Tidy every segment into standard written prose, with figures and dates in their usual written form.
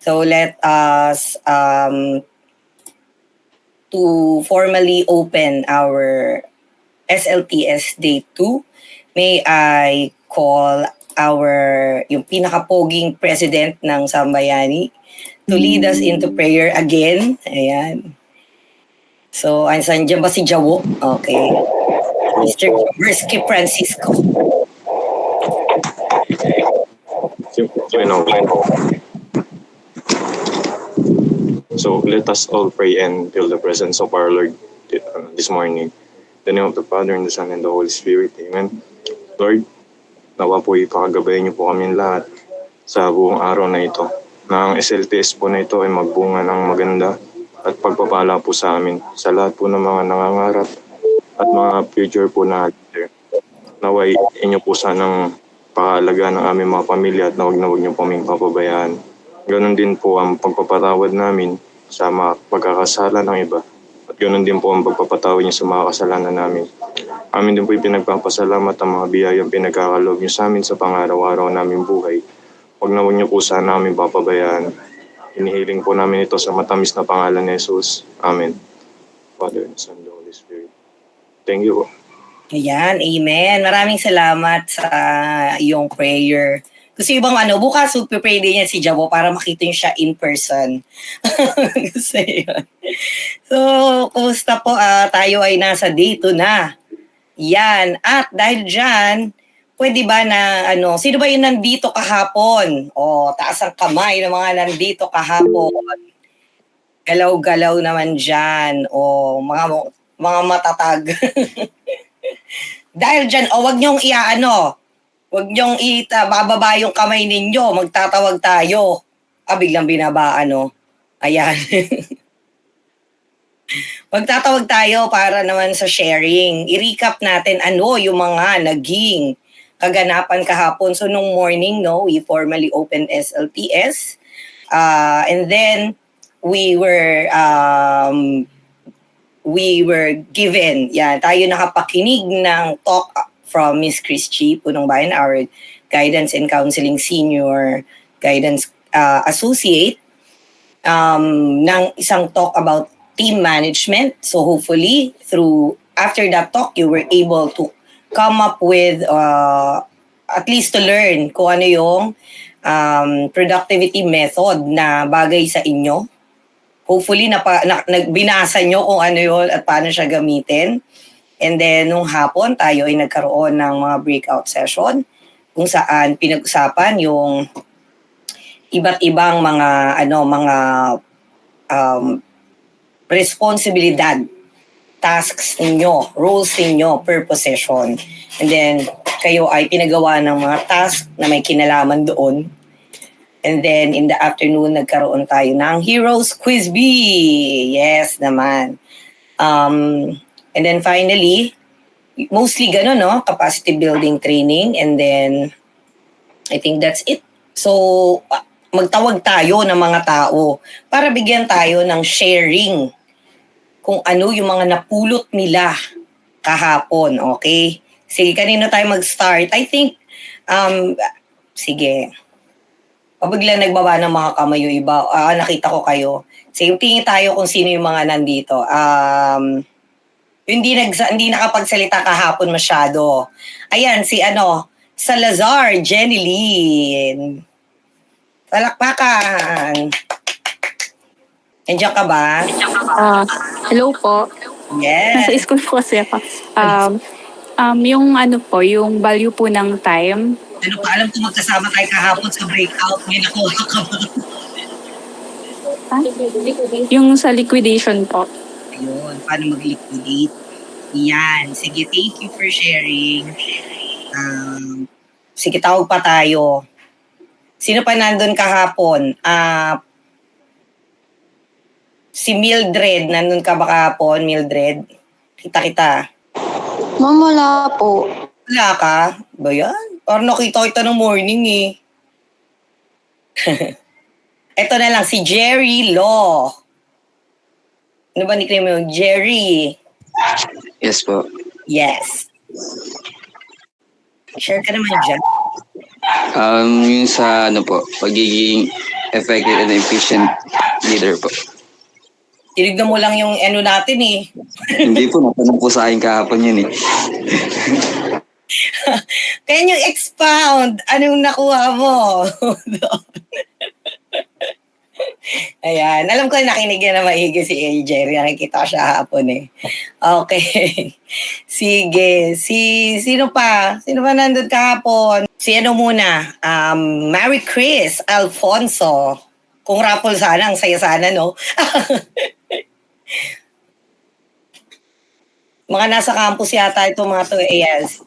So let us to formally open our SLTS Day 2. May I call yung pinakapoging president ng Sambayani to lead us into prayer again. Ayan. So, andyan ba si Jawo? Okay. Mr. Risky Francisco. So let us all pray and feel the presence of our Lord this morning. In the name of the Father, and the Son, and the Holy Spirit. Amen. Lord, nawa po ipakagabayan niyo po kami lahat sa buong araw na ito. Na ang SLTS po na ito ay magbunga ng maganda at pagpapala po sa amin sa lahat po ng mga nangangarap at mga future po na naway inyo po sanang pakalaga ng aming mga pamilya at na huwag niyo po aming papabayaan. Ganon din po ang pagpapatawad namin sa mga pagkakasala ng iba. At ganon din po ang pagpapatawad niyo sa mga kasalanan namin. Amin din po pinagpapasalamat ang mga biyayang pinagkakaloob niyo sa amin sa pang-araw-araw naming buhay. Huwag niyo po sana namin papabayaan. Inihiling po namin ito sa matamis na pangalan ni Jesus. Amen. Father, and Son, and the Holy Spirit. Thank you po. Ayan, amen. Maraming salamat sa iyong prayer. Kasi ibang bukas pray din yan si Jabo para makita niyo siya in person. Kasi yun. So, kumusta po? Tayo ay nasa day 2 na. Yan. At dahil dyan, pwede ba na sino ba yung nandito kahapon? Taas ang kamay ng mga nandito kahapon. Galaw-galaw naman dyan. Mga matatag. Dahil dyan, wag niyong wag niyong bababa yung kamay ninyo, magtatawag tayo. Biglang binaba, Ayan. Magtatawag tayo para naman sa sharing. I-recap natin yung mga naging kaganapan kahapon. So, nung morning, we formally opened SLTS. And then, we were given, tayo nakapakinig ng talk from Miss Christy Punong Bayan, our Guidance and Counseling Senior Guidance Associate, ng isang talk about team management. So hopefully, after that talk, you were able to come up with, at least to learn kung ano yung productivity method na bagay sa inyo. Hopefully, binasa nyo kung ano yun at paano siya gamitin. And then, nung hapon, tayo ay nagkaroon ng mga breakout session kung saan pinag-usapan yung iba't ibang mga responsibilidad, tasks ninyo, roles ninyo per position. And then, kayo ay pinagawa ng mga task na may kinalaman doon. And then, in the afternoon, nagkaroon tayo ng Heroes Quiz Bee. Yes naman. And then finally, mostly gano'n, capacity building training. And then, I think that's it. So, magtawag tayo ng mga tao para bigyan tayo ng sharing kung ano yung mga napulot nila kahapon, okay? Sige, kanino tayo mag-start? I think, sige. Bigla nagbaba ng mga kamay yung iba. Nakita ko kayo. Sige, tingin tayo kung sino yung mga nandito. Hindi nakapagsalita kahapon masyado. Ayan, si Salazar, Jenny Lynn. Palakpakan. Nandiyan ka ba? Hello po. Yes. Nasa school po kasi ako. Yung yung value po ng time. Alam ko magkasama tayo kahapon sa breakout. May nakuha ka ba? Yung sa liquidation po. Ayun, paano mag-liquidate? Yan. Sige, thank you for sharing. Sige, tawag pa tayo. Sino pa nandun kahapon? Si Mildred, nandun ka ba kahapon, Mildred? Kita. Ma'am, wala po. Wala ka? Ba yan? Parang nakita kita ng morning eh. Ito na lang, si Jerry Law. Ano ba nickname mo? Jerry. Yes po. Yes. Share ka naman dyan. Yung sa pagiging effective and efficient leader po. Tinignan mo lang yung ano natin eh. Hindi po, natanong po sa akin kahapon yun eh. Can you expound? Anong nakuha mo? Ayan. Alam ko nakinig na maigi si AJ. Nakikita ko siya hapon eh. Okay. Sige. Sino pa? Sino pa nandun kahapon? Si ano muna? Mary Chris Alfonso. Kung raffle sana, ang saya sana, no? Mga nasa campus yata ito mga to. Yes.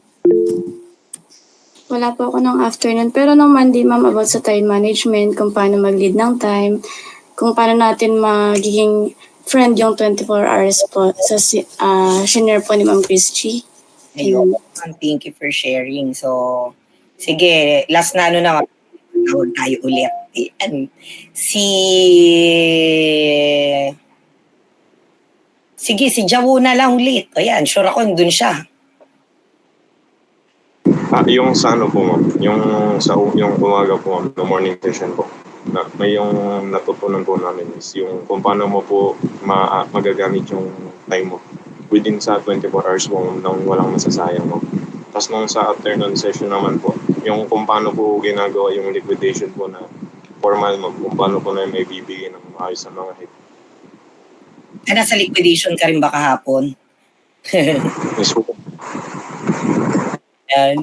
Wala po ako ng afternoon. Pero nung Monday, ma'am, about sa time management, kung paano mag-lead ng time, kung paano natin magiging friend yung 24 hours po sa senior po ni Ma'am Chris G. Ayun. Thank you for sharing. So, sige, last na ano na, tawag tayo ulit. Ayan. Sige, si Jawo na lang ulit. Ayan, sure ako nandun siya. Yung sa ano po ma'am, yung umaga po ma'am, the morning session po. May yung natutunan po namin is yung kung paano mo po magagamit yung time mo within sa 24 hours po nang walang masasayang mo. Tapos nung sa afternoon session naman po, yung kung paano po ginagawa yung liquidation po na formal mo, kung paano po na may bibigay ng maayos sa mga hit. Nasa liquidation ka rin ba kahapon? Yes po.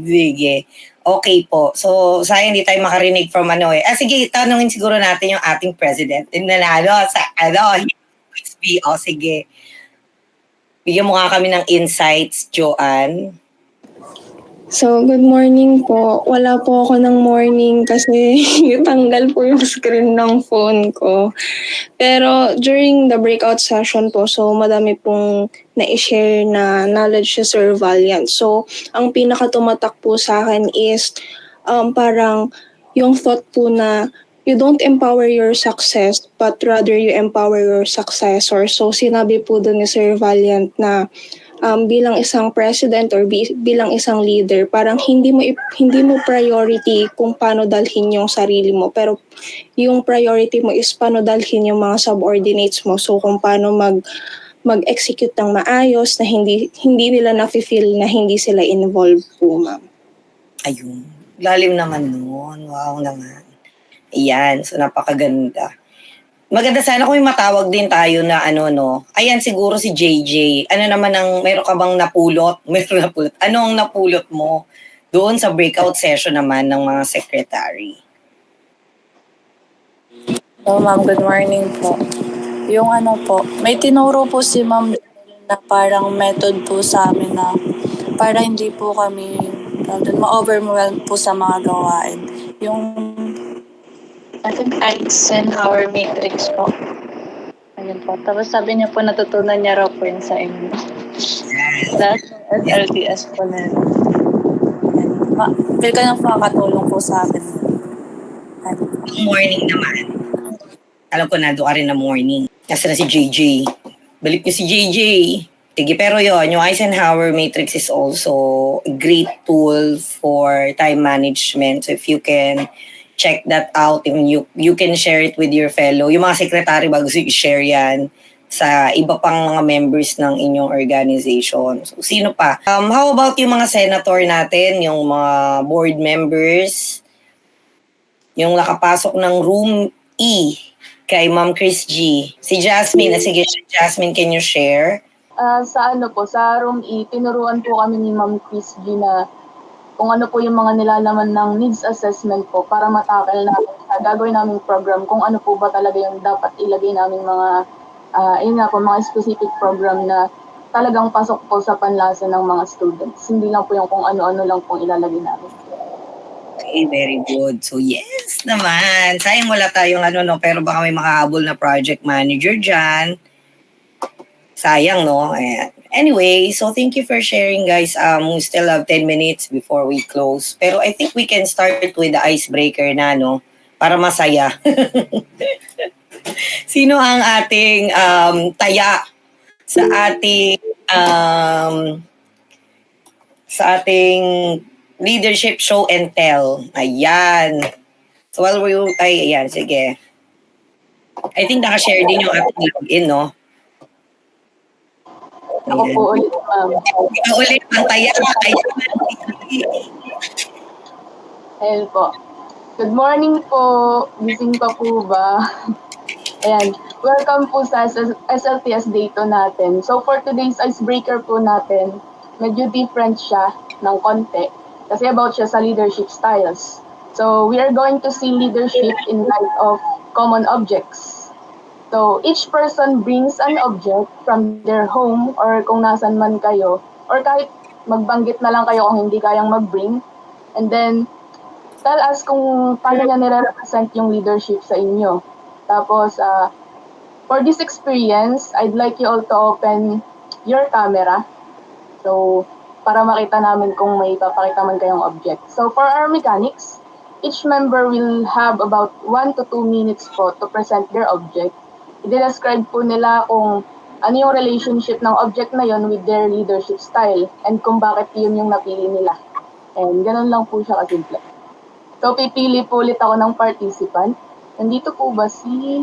Sige. Okay po. So, sayang hindi tayo makarinig from ano eh. Sige, tanungin siguro natin yung ating president. Nanalo sa sige. Bigyan mo nga kami ng insights, Joanne. So, good morning po. Wala po ako ng morning kasi tanggal po yung screen ng phone ko. Pero during the breakout session po, so madami pong na-share na knowledge si Sir Valiant. So, ang pinaka-tumatak po sa akin is parang yung thought po na you don't empower your success but rather you empower your successor. So, sinabi po doon ni Sir Valiant na bilang isang president or bilang isang leader, parang hindi mo priority kung paano dalhin yung sarili mo, pero yung priority mo is paano dalhin yung mga subordinates mo. So kung paano mag-execute ng maayos na hindi nila nafe-feel na hindi sila involved po, ma'am. Ayun. Lalim naman nun. Wow naman. Ayan. So napakaganda. Maganda sana kung may matawag din tayo na ano, no? Ayan, siguro si JJ. Ano naman meron ka bang napulot? Meron napulot. Ano ang napulot mo doon sa breakout session naman ng mga secretary? Oh, ma'am, good morning po. Yung ano po, may tinuro po si ma'am na parang method po sa amin na para hindi po kami ma-overwhelm po sa mga gawain. Yung I think Eisenhower matrix po. Ayun po. Tapos sabi niya po natutunan niya raw po yun sa inyo. That's SLTS po na yun. Feel ko nang makakatulong po sa akin. Morning naman. Alam ko nando ka rin na morning. Nasa na si JJ. Balik niyo si JJ. Sige, pero yung Eisenhower matrix is also a great tool for time management. So if you can check that out, and you can share it with your fellow. Yung mga secretary ba gusto i-share yan sa iba pang mga members ng inyong organization. So, sino pa? How about yung mga senator natin, yung mga board members, yung nakapasok ng room E kay Ma'am Chris G. Si Jasmine, sige, Jasmine, can you share? Sa room E, tinuruan po kami ni Ma'am Chris G na kung ano po yung mga nilalaman ng needs assessment po para matakal namin, gagawin namin program kung ano po ba talaga yung dapat ilagay namin mga, mga specific program na talagang pasok po sa panlasa ng mga students. Hindi lang po yung kung ano-ano lang pong ilalagay namin. Okay, very good. So yes naman. Sayang wala tayong pero baka may makahabol na project manager dyan. Sayang, no? Ayan. Anyway, so thank you for sharing, guys. We still have 10 minutes before we close. Pero I think we can start with the icebreaker na, no? Para masaya. Sino ang ating taya sa ating leadership show and tell? Ayan. So ayan, sige. I think naka-share din yung ating login, no? Ako po ulit, ma'am. Ikaw ulit, pantaya. Ayun po. Good morning po. Gising pa po ba? Ayan. Welcome po sa SLTS Day 2 natin. So for today's icebreaker po natin, medyo different siya ng konti. Kasi about siya sa leadership styles. So we are going to see leadership in light of common objects. So each person brings an object from their home or kung nasan man kayo. Or kahit magbanggit na lang kayo kung hindi kayang mag-bring. And then tell us kung paano niya nire-represent yung leadership sa inyo. Tapos, for this experience, I'd like you all to open your camera. So, para makita namin kung may papakita man kayong object. So, for our mechanics, each member will have about 1 to 2 minutes po to present their object. I-describe po nila kung ano yung relationship ng object na yon with their leadership style and kung bakit yun yung napili nila. And ganun lang po siya kasimple. So, pipili po ulit ako ng participant. Nandito po ba si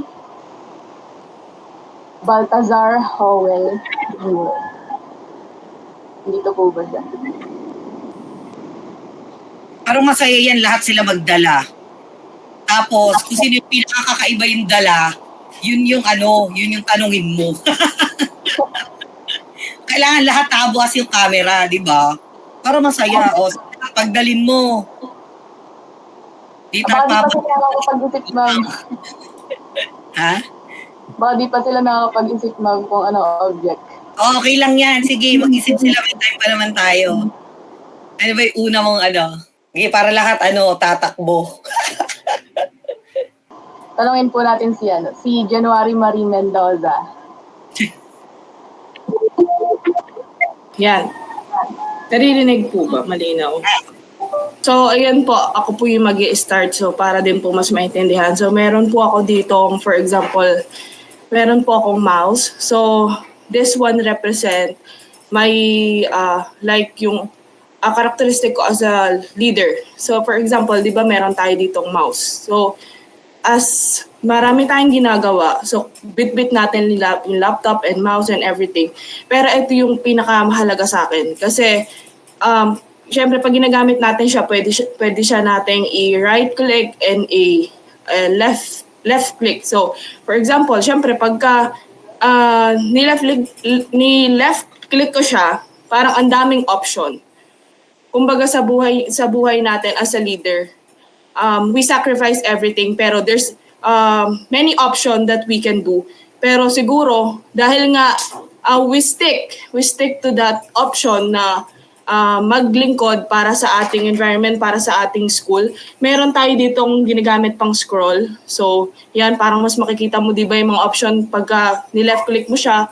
Baltazar Howell Jr.? Nandito po ba siya? Parang masaya yan, lahat sila magdala. Tapos, kung sino yung pinakakaiba yung dala, yun yung tanongin mo. Kailangan lahat tabuas yung camera, di ba? Para masaya. O, pagdalin mo. Baka di pa sila nakakapag-isip, ma'am. Ha? Baka di pa sila nakakapag-isip, ma'am, kung ano object. Okay lang yan. Sige, mag-isip sila. May time pa naman tayo. Ano ba yung una mong Sige, para lahat tatakbo. Tanungin po natin si January Marie Mendoza. Yan. Naririnig po ba? Malinaw. So, ayan po, ako po yung mag-i-start. So, para din po mas maintindihan. So, meron po ako dito, for example, meron po akong mouse. So, this one represent my, like yung characteristic ko as a leader. So, for example, di ba meron tayo ditong mouse. So, as marami tayong ginagawa, so bit-bit natin yung laptop and mouse and everything. Pero ito yung pinakamahalaga sa akin. Kasi, syempre, pag ginagamit natin siya, pwede siya nating i-right click and left click. So, for example, syempre, pagka ni-left click ko siya, parang ang daming option. Kumbaga sa buhay natin as a leader, we sacrifice everything, pero there's many options that we can do. Pero siguro, dahil nga we stick to that option na maglingkod para sa ating environment, para sa ating school. Meron tayo ditong ginagamit pang scroll. So, yan, parang mas makikita mo, di ba, yung mga option pagka ni-left click mo siya.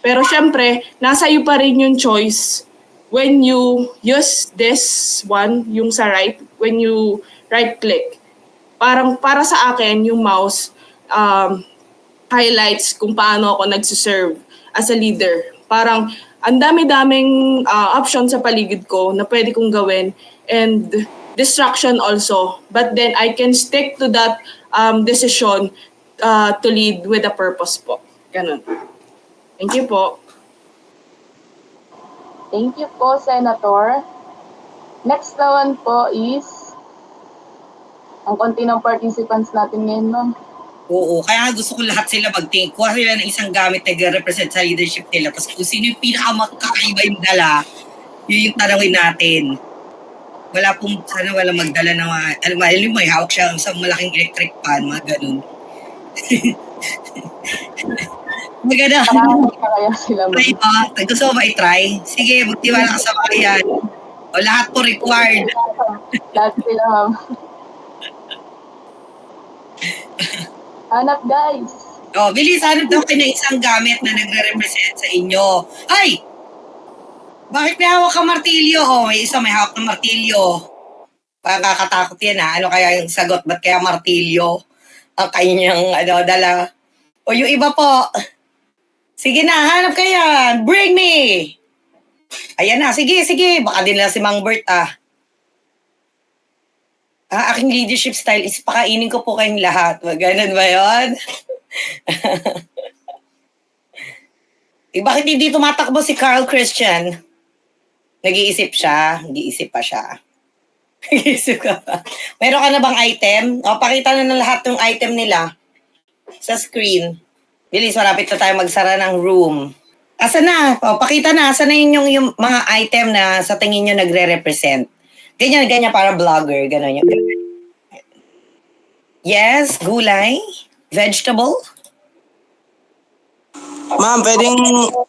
Pero syempre, nasa iyo pa rin yung choice when you use this one, yung sa right, when you right click. Parang para sa akin, yung mouse highlights kung paano ako nagsiserve as a leader. Parang ang dami-daming options sa paligid ko na pwede kong gawin and distraction also. But then I can stick to that decision to lead with a purpose po. Ganun. Thank you po. Thank you po, Senator. Next naman po is ang konti ng participants natin ngayon, ma'am. Oo, kaya gusto ko lahat sila mag-think. Kuha sila ng isang gamit na represent sa leadership nila. Tapos kung sino yung pinakamakakaiba yung dala, yun yung tanawin natin. Sana wala magdala ng may hawak siya sa malaking electric pan, mga ganun. Maganda. Kaya sila, ma'am. Try ba? Gusto mo try? Sige, magtiwala ka sa bayan. O lahat po required. Lahat sila, ma'am. Hanap, guys. O, bilis, hanap daw kayo ng isang gamit na nagre-represent sa inyo. Ay! Bakit may hawak ka martilyo? O, may isa may hawak ng martilyo. Parang kakatakot yan ha. Ano kaya yung sagot? Ba't kaya martilyo ang kanyang dala? O yung iba po. Sige na, hanap kayo yan. Bring me! Ayan na, sige. Baka din lang si Mang Bert aking leadership style is pakainin ko po kayong lahat. Ganun ba yun? Bakit hindi tumatakbo si Carl Christian? Nag-iisip siya. Nag-iisip pa siya. Nag-iisip ka pa. Meron ka na bang item? O, pakita na ng lahat ng item nila sa screen. Bilis, marapit na tayo magsara ng room. Asa na? O, pakita na. Asa na yung mga item na sa tingin nyo nagre-represent? Ganyan, para vlogger. Ganon yun. Yes, gulay. Vegetable. Ma'am, pwedeng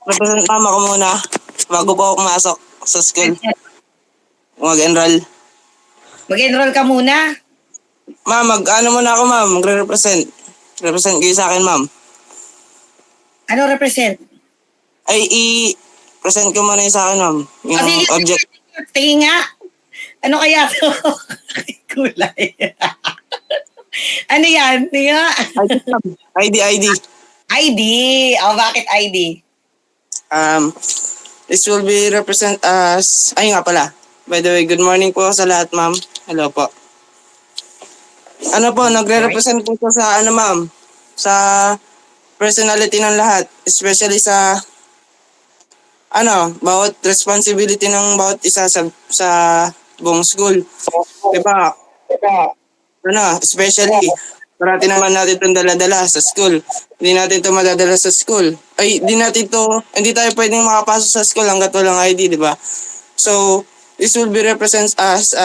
represent mama ko muna bago po ako pumasok sa school. Mag-enroll. Mag-enroll ka muna. Ma'am, mag-ano muna ako ma'am, magre-represent. Represent kayo sa akin ma'am. Ano represent? Ay, i-present ko muna yung sa akin ma'am. Yung sige, object. Tingin nga. Ano kaya to? Kulay. Ano yan? Tingin nga. ID. ID. O, bakit ID? This will be represent as... Ay nga pala. By the way, good morning po sa lahat ma'am. Hello po. Ano po, nagre-represent po ko sa ano ma'am? Sa personality ng lahat. Especially sa... bawat responsibility ng bawat isa sa buong school. Diba? Especially, parati naman natin itong dala-dala sa school. Hindi natin ito madadala sa school. Hindi tayo pwedeng makapasok sa school hanggat walang ID, di ba? So, this will be represents as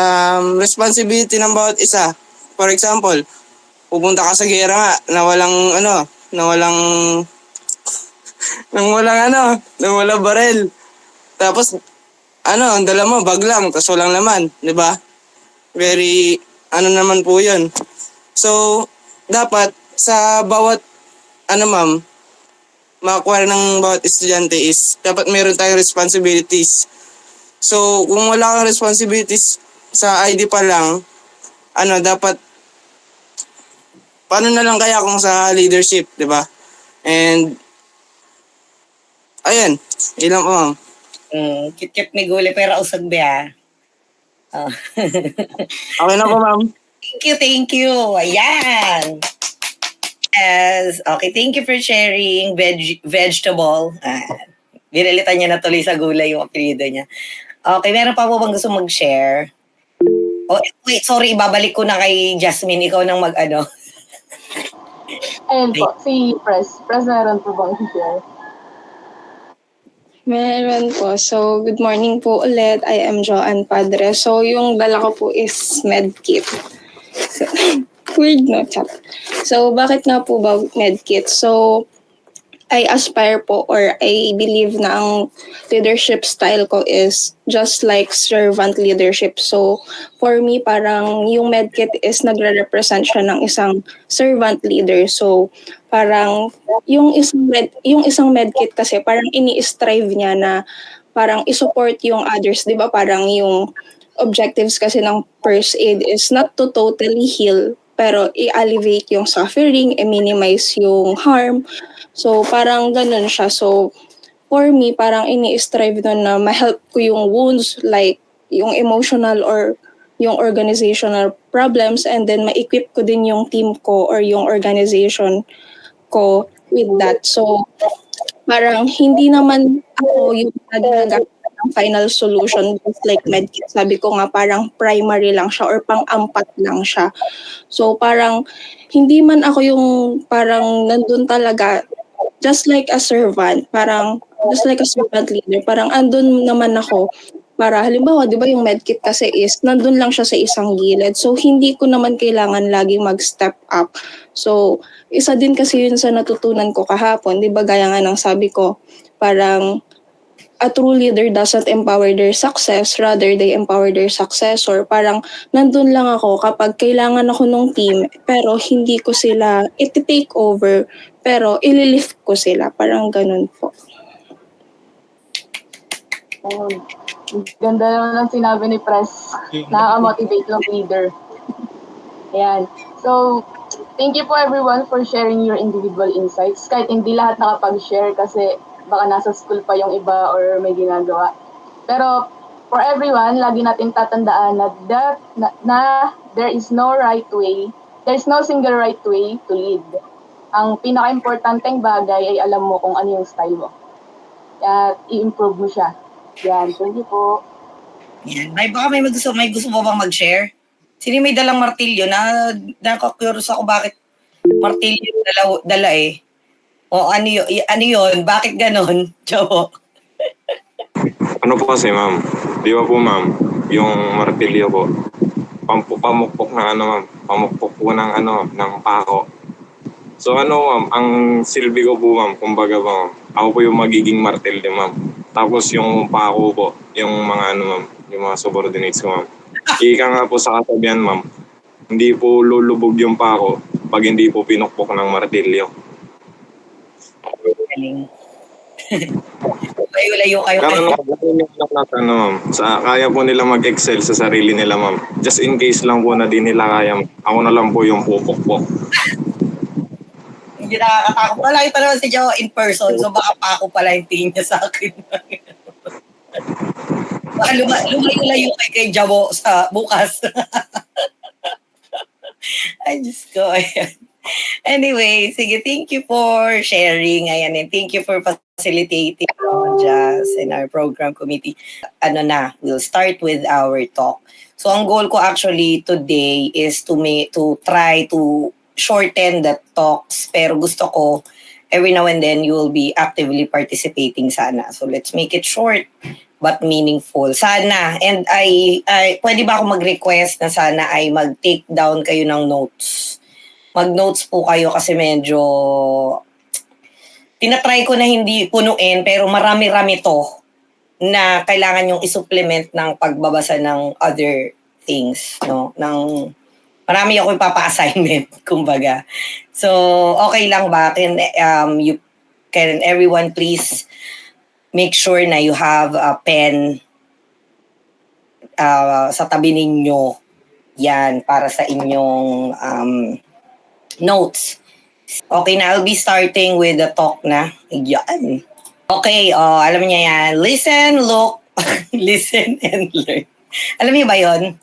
responsibility ng bawat isa. For example, pupunta ka sa gera nga na walang barel. Tapos, ang dala mo, bag lang, tapos walang laman, di ba? Very, naman po yun. So, dapat sa bawat, ma'am, makakuha ng bawat estudyante is, dapat meron tayong responsibilities. So, kung wala kang responsibilities sa ID pa lang, dapat, paano na lang kaya kung sa leadership, di ba? And, ayan, ilang po, ma'am. Kit-kit ni Guli, pero usag ba? Okay na po, ma'am. Thank you. Ayan. Yes. Okay, thank you for sharing vegetable. Binalitan niya na tuloy sa gulay yung apelido niya. Okay, meron pa po bang gusto mag-share? Oh, wait, sorry, ibabalik ko na kay Jasmine. Ikaw nang mag-ano. Ayun po, si Press. Press, meron po bang share? Meron po. So, good morning po ulit. I am Joanne Padre. So, yung dala ko po is medkit. So, weird no, chat. So, bakit nga po ba medkit? So, I aspire po or I believe na ang leadership style ko is just like servant leadership. So, for me, parang yung medkit is nagre-represent siya ng isang servant leader. So, parang yung isang medkit kasi parang ini-strive niya na parang i-support yung others. Di ba parang yung objectives kasi ng first aid is not to totally heal, pero i-alleviate yung suffering, i-minimize yung harm. So, parang ganun siya. So, for me, parang ini-strive doon na ma-help ko yung wounds, like yung emotional or yung organizational problems, and then ma-equip ko din yung team ko or yung organization ko with that. So, parang hindi naman ako yung nagagamit ng final solution just like medkit. Sabi ko nga, parang primary lang siya or pang-ampat lang siya. So, parang hindi man ako yung parang nandun talaga just like a servant, parang just like a servant leader, parang andun naman ako para halimbawa, di ba yung medkit kasi is nandun lang siya sa isang gilid. So, hindi ko naman kailangan laging mag-step up. So, isa din kasi yun sa natutunan ko kahapon, di ba gaya nga ng sabi ko, parang a true leader doesn't empower their success, rather they empower their successor. Parang nandun lang ako kapag kailangan ako ng team, pero hindi ko sila iti-take over, pero ililift ko sila. Parang ganun po. Ganda naman ang sinabi ni Press. Nakaka-motivate yung leader. Ayan. So, thank you po everyone for sharing your individual insights. Kahit hindi lahat nakapag-share kasi baka nasa school pa yung iba or may ginagawa. Pero for everyone, lagi natin tatandaan na there is no right way, there is no single right way to lead. ang pinaka-importanteng bagay ay alam mo kung ano yung style mo. At i-improve mo siya. Yan, thank you po. Yan. May baka may gusto mo bang mag-share? Sino may dalang martilyo? Nakaka-curious ako bakit martilyo dala eh. O ano yun? Bakit ganon? Chabo. Ano po kasi ma'am, di ba po ma'am, yung martilyo po, pamukpok ng ano ma'am, pamukpok po ng ano, ng pako. So ano ma'am, ang silbi ko po ma'am, kumbaga po ma'am, ako po yung magiging martilyo ma'am. Tapos yung pako po, yung mga ano ma'am, yung mga subordinates ko ma'am. Ika nga po sa kasabihan ma'am, hindi po lulubog yung pako pag hindi po pinukpok ng martilyo. Galing. Layo-layo kayo. Pero ano ma'am, kaya po nila mag-excel sa sarili nila ma'am. Just in case lang po na di nila kaya, ako na lang po yung pupukpok. Hindi nakakatakot. Malaki pa naman si Joe in person, so baka pa ako pala yung tingin niya sa akin. Baka lumayo-layo kay Jabo sa bukas. Ay, Diyos ko. Ayan. Anyway, sige, thank you for sharing. Ayan, and thank you for facilitating Jazz and our program committee. We'll start with our talk. So, ang goal ko actually today is to try to shorten the talks, pero gusto ko every now and then you will be actively participating sana. So let's make it short but meaningful. Sana, and I pwede ba ako mag-request na sana ay mag-take down kayo ng notes. Mag-notes po kayo kasi medyo tinatry ko na hindi punuin pero marami-rami to na kailangan yung isupplement ng pagbabasa ng other things, no? Marami ako ipapa-assignment, kumbaga. So, okay lang ba? Can everyone please make sure na you have a pen sa tabi ninyo. Yan, para sa inyong notes. Okay na, I'll be starting with the talk na. Yan. Okay, alam niya yan. Listen, look, listen and learn. Alam niyo ba yun?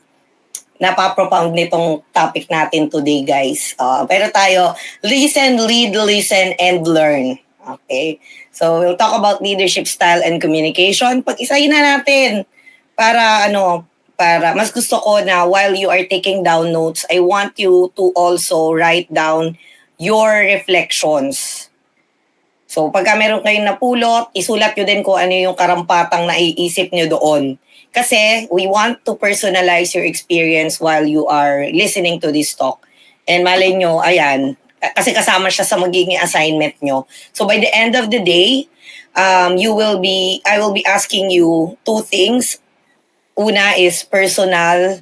Napapropound nitong topic natin today, guys. Pero tayo, listen, lead, listen, and learn. Okay? So, we'll talk about leadership style and communication. Pag-isahin na natin para mas gusto ko na while you are taking down notes, I want you to also write down your reflections. So, pagka meron kayong napulot, isulat nyo din kung ano yung karampatang naiisip nyo doon. Kasi we want to personalize your experience while you are listening to this talk. And malay nyo, ayan, kasi kasama siya sa magiging assignment nyo. So by the end of the day, I will be asking you two things. Una is personal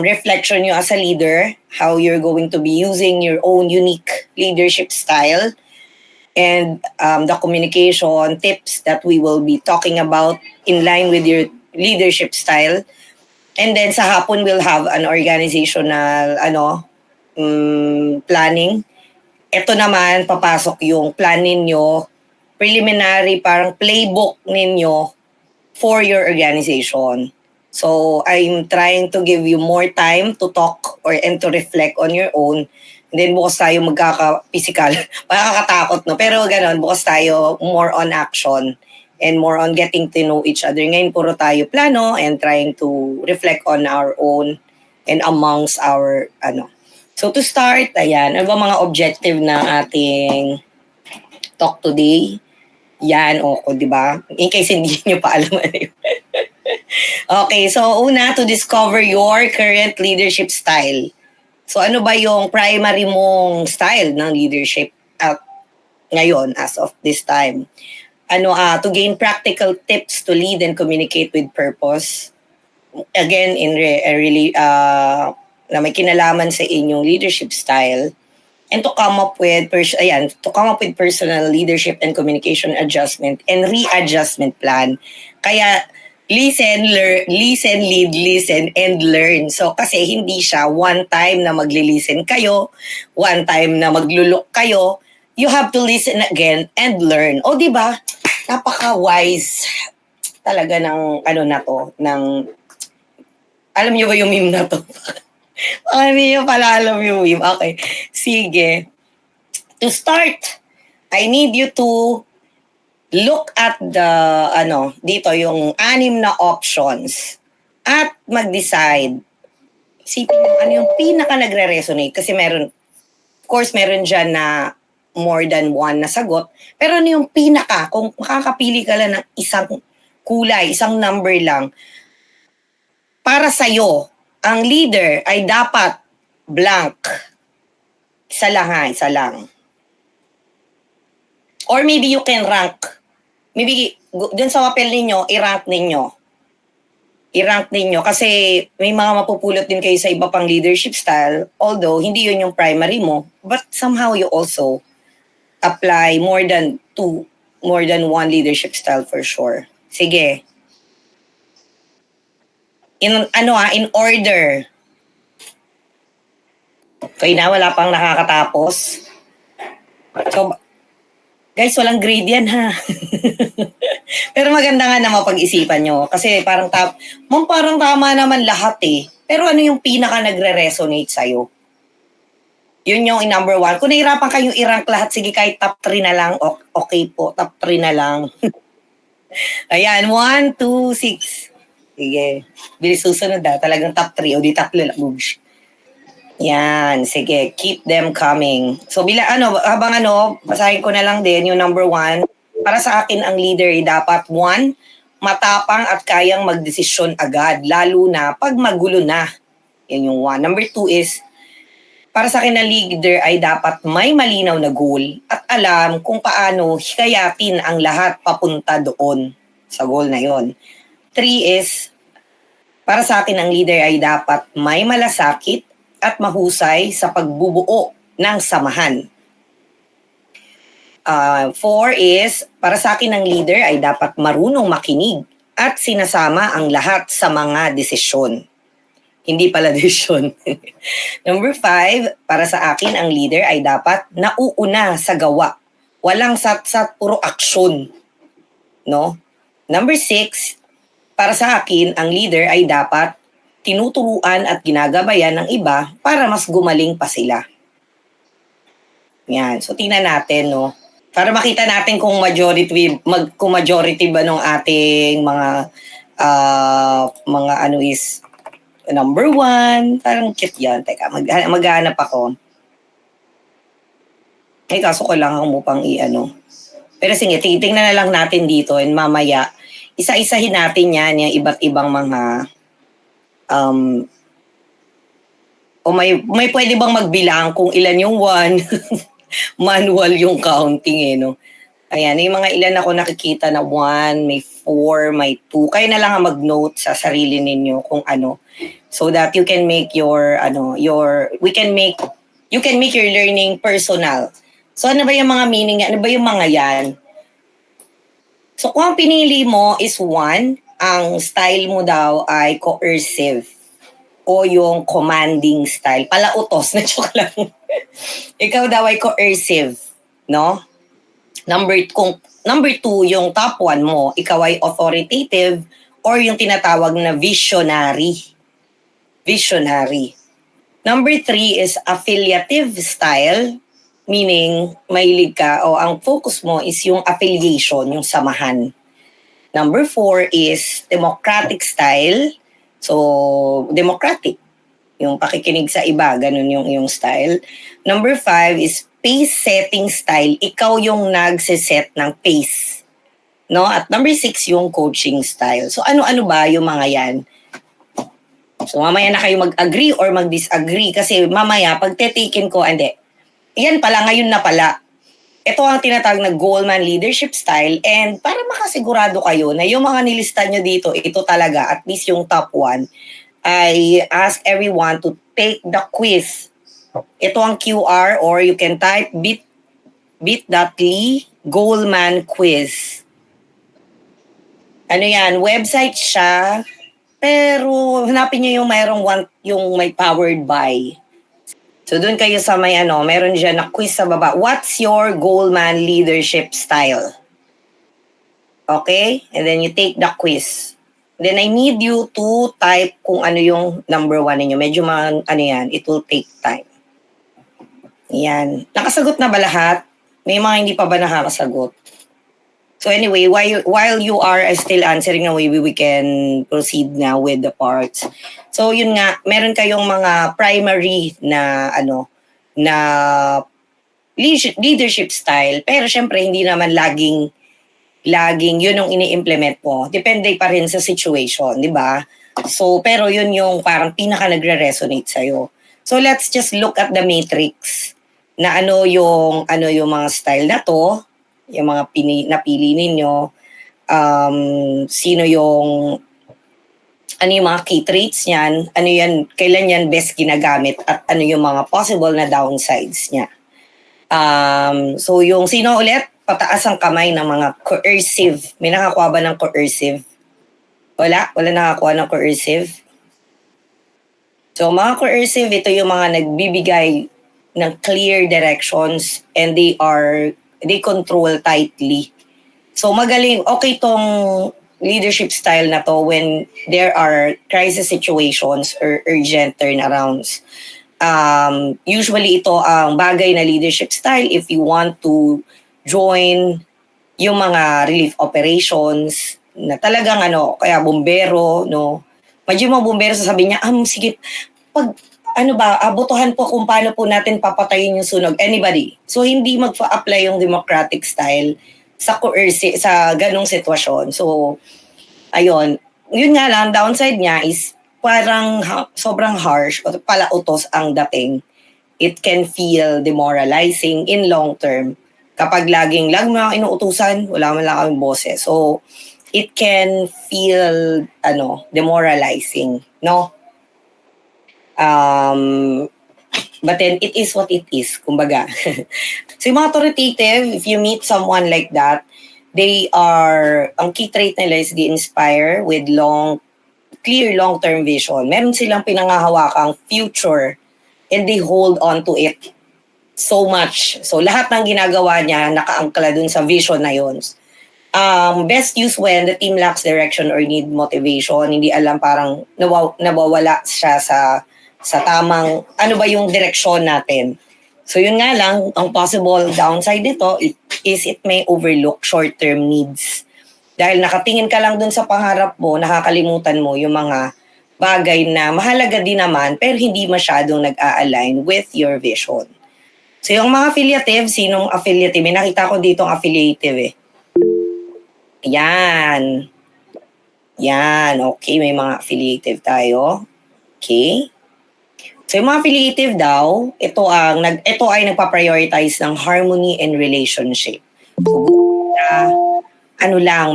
reflection nyo as a leader, how you're going to be using your own unique leadership style, and the communication tips that we will be talking about in line with your leadership style. And then sa hapon we'll have an organizational planning. Ito naman papasok yung plan ninyo, preliminary parang playbook ninyo for your organization. So I'm trying to give you more time to talk and to reflect on your own. And then bukas tayo magkaka-physical. Makakatakot, no? Pero ganon, bukas tayo more on action and more on getting to know each other. Ngayon puro tayo plano and trying to reflect on our own and amongst our So to start, ayan, ano ba mga objective ng ating talk today? Yan, di ba? In case hindi nyo pa alam ano yun. Okay, so una, to discover your current leadership style. So ano ba yung primary mong style ng leadership ngayon as of this time? To gain practical tips to lead and communicate with purpose. Again, really na may kinalaman sa inyong leadership style, and to come up with personal leadership and communication adjustment and readjustment plan. Kaya listen, lead, listen, and learn. So kasi hindi siya one time na magli-listen kayo, one time na maglulok kayo. You have to listen again and learn. O di ba? Napaka-wise talaga ng alam niyo ba yung meme na to? Hindi niyo pala alam yung meme. Okay. Sige. To To start, I need you to look at the, dito yung 6 na options at mag-decide. Isipin mo, ano yung pinaka nagre-resonate? Kasi meron, of course, meron dyan na more than one na sagot. Pero ano yung pinaka, kung makakapili ka lang ng isang kulay, isang number lang, para sa'yo, ang leader ay dapat blank. Isa lang ha, isa lang. Or maybe you can rank. Maybe dun sa papel ninyo, i-rank ninyo. I-rank ninyo kasi may mga mapupulot din kayo sa iba pang leadership style, although hindi yun yung primary mo, but somehow you also apply more than one leadership style for sure. Sige. In order. Okay na, wala pang nakakatapos. So, guys, walang grade yan ha. Pero maganda nga na mapag-isipan nyo. Kasi parang tama naman lahat eh. Pero ano yung pinaka nagre-resonate sa'yo? Yun yung number 1. Kung nahirapan kayong i-rank lahat, sige kahit top 3 na lang. Okay po, top 3 na lang. Ayan, 1, 2, 6. Sige. Bilis susunod na. Talagang top 3 o di top 3 lang. Yan, sige, keep them coming. So habang basahin ko na lang din yung number 1. Para sa akin ang leader ay dapat 1, matapang at kayang magdesisyon agad, lalo na pag magulo na. Yan yung 1. Number 2 is, para sa akin ang leader ay dapat may malinaw na goal at alam kung paano hikayatin ang lahat papunta doon sa goal na yon. 3 is, para sa akin ang leader ay dapat may malasakit at mahusay sa pagbubuo ng samahan. 4 is, para sa akin ang leader ay dapat marunong makinig at sinasama ang lahat sa mga desisyon. Hindi pala desisyon. Number 5, para sa akin ang leader ay dapat nauuna sa gawa. Walang sat-sat, puro aksyon. No? Number 6, para sa akin ang leader ay dapat tinuturuan at ginagabayan ng iba para mas gumaling pa sila. Yan. So, tingnan natin, no? Para makita natin kung majority ba ng ating mga is number 1. Parang cute yan. Teka, maghanap ako. Ay, kaso ko lang ako upang Pero sige, tingnan na lang natin dito and mamaya, isa-isahin natin yan, yung iba't ibang mga may pwede bang magbilang kung ilan yung 1 manual yung counting no. Ayan, yung mga ilan ako nakikita na 1, may 4, may 2. Kayo na lang mag-note sa sarili ninyo kung so that you can make you can make your learning personal. So ano ba yung mga meaning, ano ba yung mga yan? So kung ang pinili mo is 1, ang style mo daw ay coercive o yung commanding style. Palautos na joke lang. Ikaw daw ay coercive, no? Number 2, yung top 1 mo, ikaw ay authoritative or yung tinatawag na visionary. Visionary. Number 3 is affiliative style, meaning mahilig ka o ang focus mo is yung affiliation, yung samahan. Number 4 is democratic style. So, democratic. Yung pakikinig sa iba, ganun yung style. Number 5 is pace-setting style. Ikaw yung nagsiset ng pace. No? At number 6 yung coaching style. So, ano-ano ba yung mga yan? So, mamaya na kayo mag-agree or mag-disagree. Kasi mamaya, pag tetikin ko, yan pala, ngayon na pala. Ito ang tinatawag na Goldman leadership style and para makasigurado kayo na yung mga nilista nyo dito, ito talaga, at least yung top 1, I ask everyone to take the quiz. Ito ang QR or you can type bit.ly Goldman quiz. Ano yan? Website siya, pero hanapin nyo yung yung may powered by. So doon kayo sa may meron dyan na quiz sa baba. What's your Goldman leadership style? Okay? And then you take the quiz. Then I need you to type kung ano yung number 1 ninyo. Medyo yan, it will take time. Yan. Nakasagot na ba lahat? May mga hindi pa ba nakakasagot? So anyway, while you are still answering na, maybe we can proceed now with the parts. So yun nga, meron kayong mga primary na na leadership style, pero syempre hindi naman laging yun yung ini-implement mo. Depende pa rin sa situation, di ba? So pero yun yung parang pinaka nagre-resonate sa'yo. So let's just look at the matrix na ano yung mga style na to, yung mga napili ninyo, sino yung ano yung mga key traits niyan, ano yan, kailan yan best ginagamit, at ano yung mga possible na downsides niya. So yung sino ulit, pataas ang kamay ng mga coercive. May nakakuha ba ng coercive? Wala nakakuha ng coercive. So mga coercive, ito yung mga nagbibigay ng clear directions and they control tightly. So magaling, okay tong leadership style na to when there are crisis situations or urgent turnarounds. Usually ito ang bagay na leadership style if you want to join yung mga relief operations na talagang kaya bumbero, no? Medyo mga bumbero sasabihin niya, sige, botohan po kung paano po natin papatayin yung sunog. Anybody. So, hindi magpa-apply yung democratic style sa ganong sitwasyon. So, ayun. Yun nga lang, downside niya is parang sobrang harsh o palautos ang dating. It can feel demoralizing in long term. Kapag laging mga inuutusan, wala man lang kaming boses. So, it can feel demoralizing, no? But then it is what it is, kumbaga. So yung mga authoritative, if you meet someone like that, ang key trait nila is they inspire with clear long-term vision. Meron silang pinangahawakang future and they hold on to it so much. So lahat ng ginagawa niya nakaangkla dun sa vision na yun. Best use when the team lacks direction or need motivation. Hindi alam, parang nawawala siya sa tamang, ano ba yung direksyon natin. So yun nga lang, ang possible downside nito is it may overlook short-term needs. Dahil nakatingin ka lang dun sa pangarap mo, nakakalimutan mo yung mga bagay na mahalaga din naman pero hindi masyadong nag-a-align with your vision. So yung mga affiliative, sinong affiliative? May nakita ko dito ang affiliative eh. Yan, okay, may mga affiliative tayo. Okay. So yung mga affiliative daw, ito ay nagpa-prioritize ng harmony and relationship. So,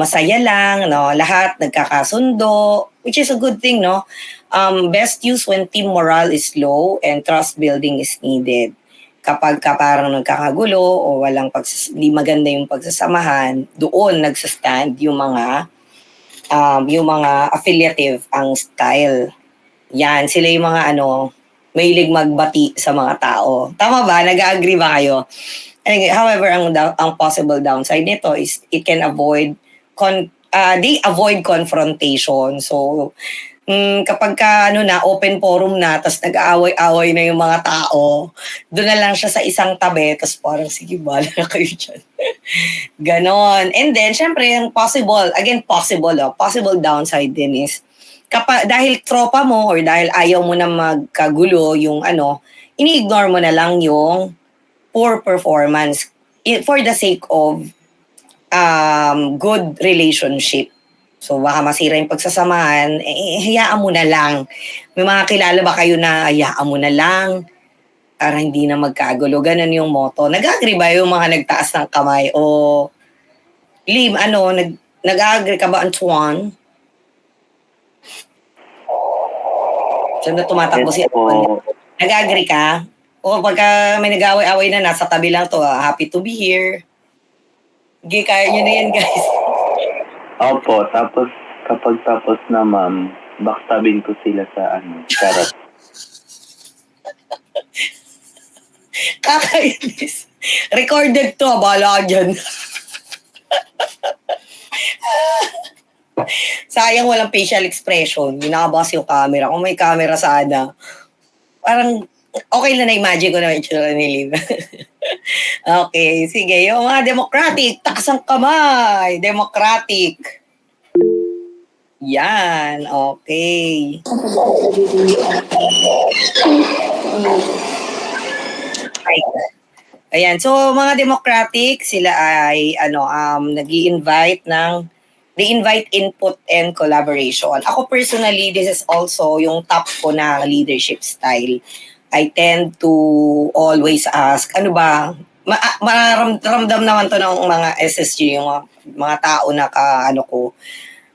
masaya lang, no? Lahat nagkakasundo, which is a good thing, no? Best use when team morale is low and trust building is needed. Kapag parang nagkakagulo o di maganda yung pagsasamahan, doon nagsastand yung mga affiliative ang style. Yan, sila yung mga mahilig magbati sa mga tao. Tama ba? Nag-agree ba kayo? However, ang possible downside nito is it can avoid they avoid confrontation. So kapag open forum na, tapos nag-aaway-away na yung mga tao, doon na lang siya sa isang tabi, tapos parang sige, bahala na kayo dyan. Ganon. And then, syempre, yung possible downside din is dahil tropa mo or dahil ayaw mo na magkagulo yung ini-ignore mo na lang yung poor performance for the sake of good relationship. So baka masira yung pagsasamahan, hayaan mo na lang. May mga kilala ba kayo na hayaan mo na lang para hindi na magkagulo? Ganun yung motto. Nag-agree ba yung mga nagtaas ng kamay? O Lim, nag-agree ka ba, Antoine? Saan na tumatakbo si Antoine? Nag-agree ka? O pagka may nag-away-away na, nasa tabi lang to, happy to be here. Okay, kaya nyo na yan, guys. Opo, tapos kapag tapos na ma'am, backstabin ko sila sa charot. Kakainis. Recorded to, bahala dyan. Sayang walang facial expression. Ginabas yung camera. Kung may camera sana, parang Okay na na-imagine ko na yung itsura ni Liv. Okay, sige. Yung mga Democratic, taas ang kamay. Democratic. Yan, okay. Ayan, so mga Democratic, sila ay nag-i-invite they invite input and collaboration. Ako personally, this is also yung top ko na leadership style. I tend to always ask, ano ba, ramdam naman to ng mga SSG, yung mga tao na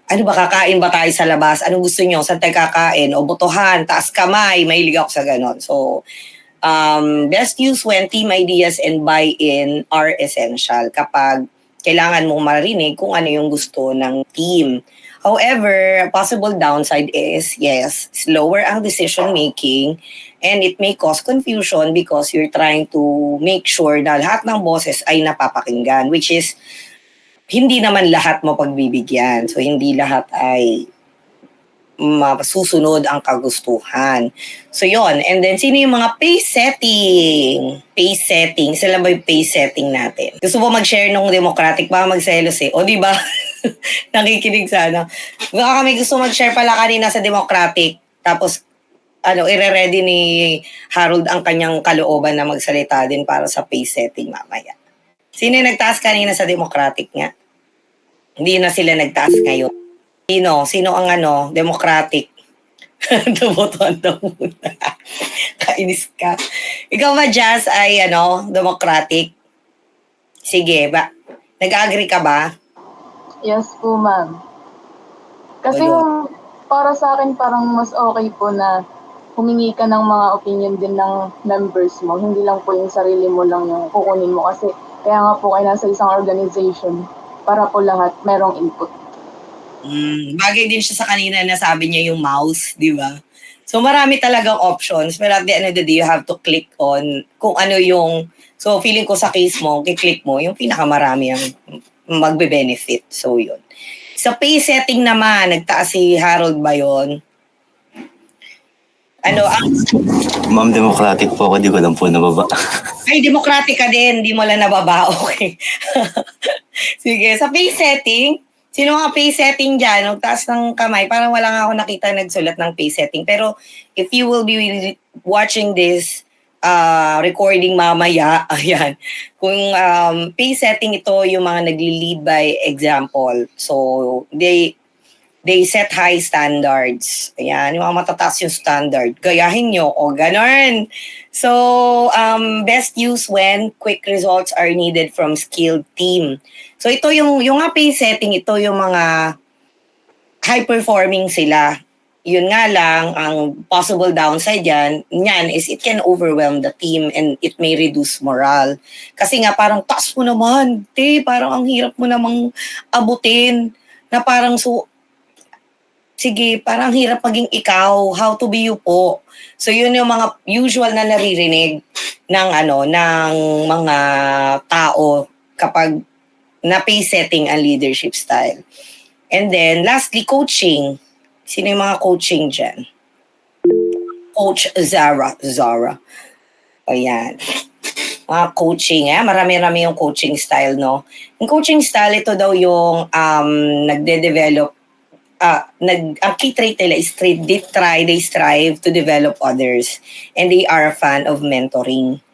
ano ba, kakain ba tayo sa labas? Anong gusto nyo? Saan tayo kakain? O botohan, taas kamay, mahilig ako sa ganon. So, best use when team ideas and buy-in are essential kapag kailangan mong marinig kung ano yung gusto ng team. However, a possible downside is, yes, slower ang decision making and it may cause confusion because you're trying to make sure na lahat ng boses ay napapakinggan, which is hindi naman lahat mo pagbibigyan. So, hindi lahat ay masusunod ang kagustuhan. So, yon. And then, sino yung mga pace setting? Pace setting. Sila ba yung pace setting natin? Gusto mo mag-share nung Democratic? Baka magselos eh. O, di ba? Nakikinig sana. Baka kami gusto mag-share pala kanina sa Democratic. Tapos, ire-ready ni Harold ang kanyang kalooban na magsalita din para sa pace setting mamaya. Sino yung nagtaas kanina sa Democratic nga? Hindi na sila nagtaas ngayon. Sino ang Democratic? Dumotoan daw muna. Kainis ka. Ikaw ba, Jazz, ay Democratic? Sige, nag-agree ka ba? Yes po, ma'am. Kasi para sa akin, parang mas okay po na humingi ka ng mga opinion din ng members mo. Hindi lang po yung sarili mo lang yung kukunin mo. Kasi kaya nga po kayo nasa isang organization para po lahat merong input. Bagay din siya sa kanina na sabi niya yung mouse, di ba? So marami talagang options, pero at the end of the day, you have to click on kung ano yung, so feeling ko sa case mo, kiklik mo, yung pinakamarami ang magbe-benefit. So yun. Sa pay setting naman, nagtaas si Harold ba yun? Ma'am, Democratic po ako, di ko lang po nababa. Ay, Democratic ka din, di mo lang nababa, okay. Sige, sa pay setting, sino nga pay setting dyan? Nagtaas ng kamay. Parang wala nga ako nakita nagsulat ng pay setting. Pero if you will be watching this recording mamaya, ayan. Kung pay setting ito, yung mga nagli-lead by example. So, they set high standards. Ayan, yung mga matataas yung standard. Gayahin nyo o ganon. So, best use when quick results are needed from skilled team. So, ito yung pay setting, ito yung mga high-performing sila. Yun nga lang, ang possible downside niyan is it can overwhelm the team and it may reduce morale. Kasi nga, parang taas mo naman, parang ang hirap mo namang abutin na parang sige, parang hirap maging ikaw, how to be you po. So yun yung mga usual na naririnig ng mga tao kapag na-pay setting ang leadership style. And then lastly, coaching. Sino yung mga coaching dyan? Coach Zara. Ayan. Mga coaching, marami-rami yung coaching style, no? Yung coaching style, ito daw yung nagde-develop ang key trait nila is they strive to develop others and they are a fan of mentoring.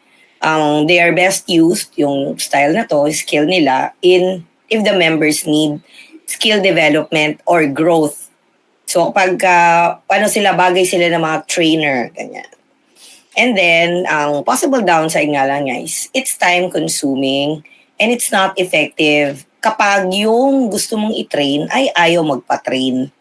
They are best used, yung style na to, skill nila, if the members need skill development or growth. So kapag bagay sila ng mga trainer, ganyan. And then, ang possible downside nga lang guys, it's time consuming and it's not effective kapag yung gusto mong i-train ay ayaw magpa-train.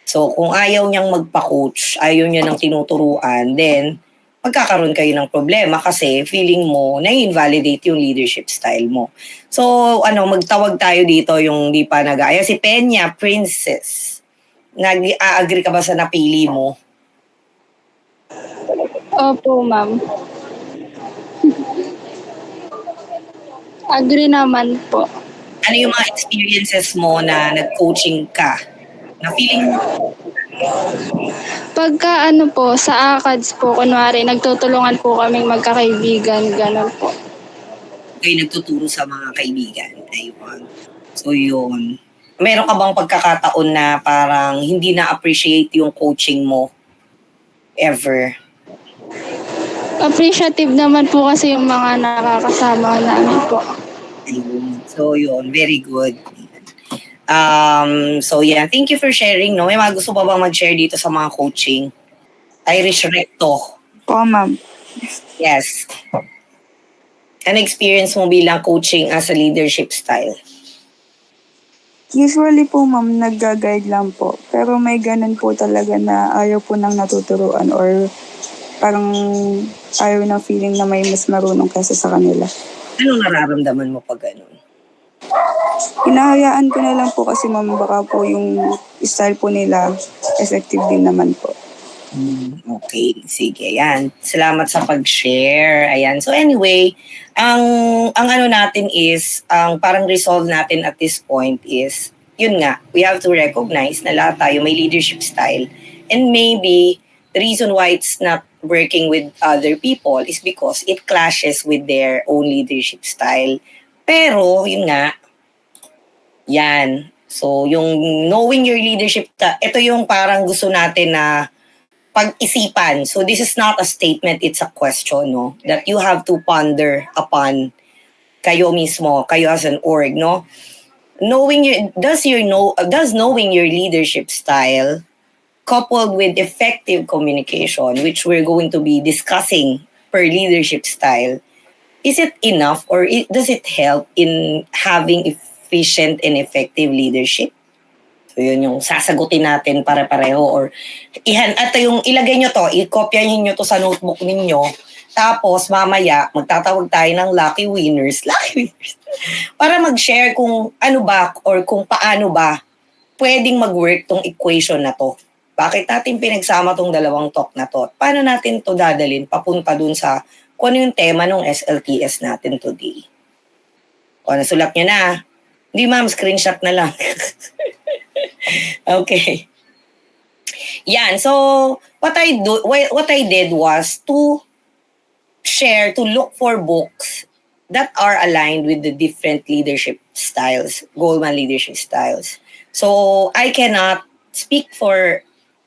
So, kung ayaw niyang magpa-coach, ayaw niya ng tinuturuan, then magkakaroon kayo ng problema kasi feeling mo na-invalidate yung leadership style mo. So, magtawag tayo dito yung di pa nag-aaya. Si Peña, Princess, nag-agree ka ba sa napili mo? Opo, ma'am. Agree naman po. Ano yung mga experiences mo na nag-coaching ka? Na feeling mo? Pagka ano po, sa ACADS po, kunwari, nagtutulungan po kaming magkakaibigan, gano'n po. Kayo nagtuturo sa mga kaibigan. Ayun. So yun. Meron ka bang pagkakataon na parang hindi na-appreciate yung coaching mo? Ever? Appreciative naman po kasi yung mga nakakasama namin po. Ayun. So yun, very good. So yeah, thank you for sharing. No? May mga gusto pa bang mag-share dito sa mga coaching? Irish Recto. Po, ma'am. Yes. Ano experience mo bilang coaching as a leadership style? Usually po, ma'am, nag-guide lang po. Pero may ganun po talaga na ayaw po nang natuturuan or parang ayaw na feeling na may mas marunong kaysa sa kanila. Anong nararamdaman mo pag ganun? Hinahayaan ko na lang po kasi, ma'am, baka po yung style po nila effective din naman po. Okay, sige. Ayan. Salamat sa pag-share. Ayan. So anyway, ang ano natin is, ang parang resolve natin at this point is, yun nga, we have to recognize na lahat tayo may leadership style. And maybe the reason why it's not working with other people is because it clashes with their own leadership style. Pero, yun nga, yan. So, yung knowing your leadership, ito yung parang gusto natin na pag-isipan. So this is not a statement, it's a question, no? That you have to ponder upon kayo mismo, kayo as an org, no? Does knowing your leadership style coupled with effective communication, which we're going to be discussing per leadership style, is it enough or does it help in having efficient and effective leadership? So yun yung sasagutin natin pare-pareho or yung ilagay nyo to, i-copy nyo to sa notebook ninyo. Tapos mamaya magtatawag tayo ng lucky winners para mag-share kung ano ba or kung paano ba pwedeng mag-work tong equation na to. Bakit natin pinagsama tong dalawang talk na to? Paano natin to dadalin papunta dun sa kung ano yung tema ng SLTS natin today? O, nasulat nyo na. Hindi ma'am, screenshot na lang. Okay. Yan. So, what I did was to look for books that are aligned with the different leadership styles, Goldman leadership styles. So, I cannot speak for,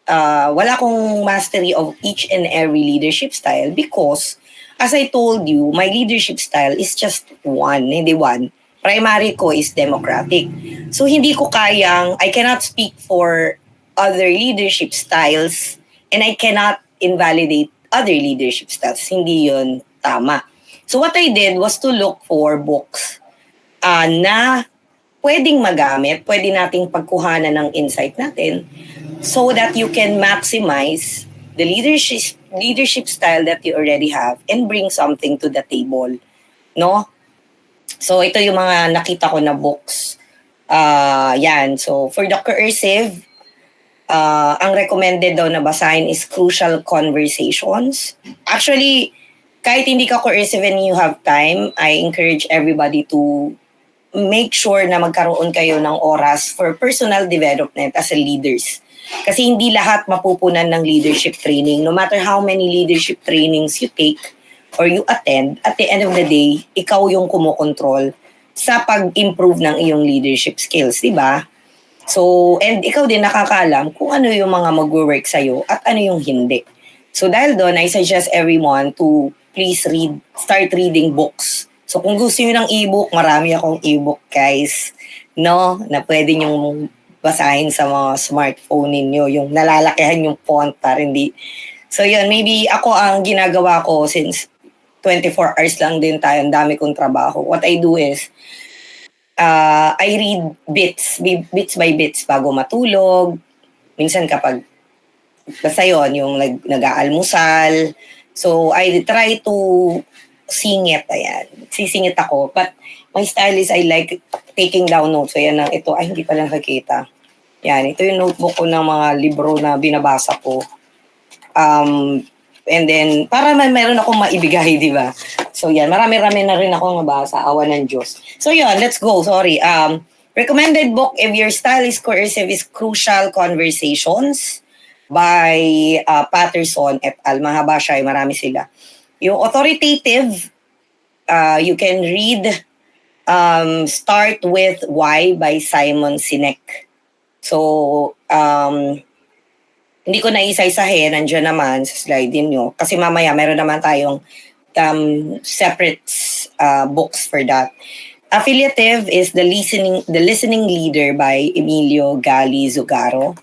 wala akong mastery of each and every leadership style because, as I told you, my leadership style is just one, hindi one. Primary ko is democratic. So hindi ko I cannot speak for other leadership styles and I cannot invalidate other leadership styles. Hindi yun tama. So what I did was to look for books na pwedeng magamit, pwede nating pagkuhanan ng insight natin so that you can maximize the leadership style that you already have and bring something to the table. No? So, ito yung mga nakita ko na books. Yan. So, for the coercive, ang recommended daw na basahin is Crucial Conversations. Actually, kahit hindi ka coercive and you have time, I encourage everybody to make sure na magkaroon kayo ng oras for personal development as a leaders. Kasi hindi lahat mapupunan ng leadership training. No matter how many leadership trainings you take, or you attend, at the end of the day, ikaw yung kumokontrol sa pag-improve ng iyong leadership skills, di ba? So, and ikaw din nakakaalam kung ano yung mga mag-work sa'yo at ano yung hindi. So, dahil doon, I suggest everyone to please start reading books. So, kung gusto nyo ng e-book, marami akong e-book, guys, no? Na pwede nyo basahin sa mga smartphone ninyo, yung nalalakihan yung font para hindi. So, yun, maybe ako ang ginagawa ko since 24 hours lang din tayo, ang dami kong trabaho. What I do is, I read bits by bits bago matulog. Minsan kapag, basta yun, yung nag-aalmusal. So, I try to singit, ayan. Sisingit ako. But my style is I like taking down notes. So, yan ito. Ay, hindi pala nakikita. Yan, ito yung notebook ko ng mga libro na binabasa ko. And then, para meron akong maibigay, di ba? So, yan. Marami-rami na rin akong nabasa. Awa ng Diyos. So, yun. Let's go. Sorry. Recommended book, if your style is coercive, is Crucial Conversations by Patterson et al. Mahaba siya, marami sila. Yung authoritative, you can read Start with Why by Simon Sinek. So, hindi ko na isa-isahin, nandiyan naman sa slide din nyo. Kasi mamaya meron naman tayong separate books for that. Affiliative is the listening leader by Emilio Gali Zugaro.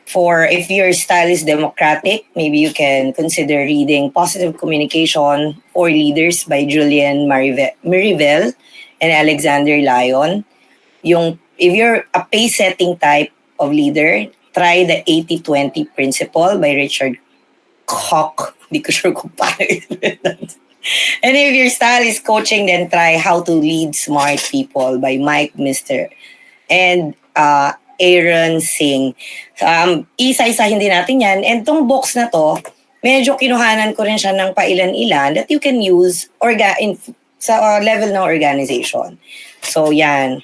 For if your style is democratic, maybe you can consider reading Positive Communication for Leaders by Julian Merivel and Alexander Lyon. If you're a pace-setting type of leader, try the 80-20 principle by Richard Koch. Hindi ko sure kung paano And if your style is coaching, then try How to Lead Smart People by Mike Mister and Aaron Singh. Isa-isahin din natin yan. And tong box na to, medyo kinuhanan ko rin siya ng pailan-ilan that you can use sa level ng organization. So yan.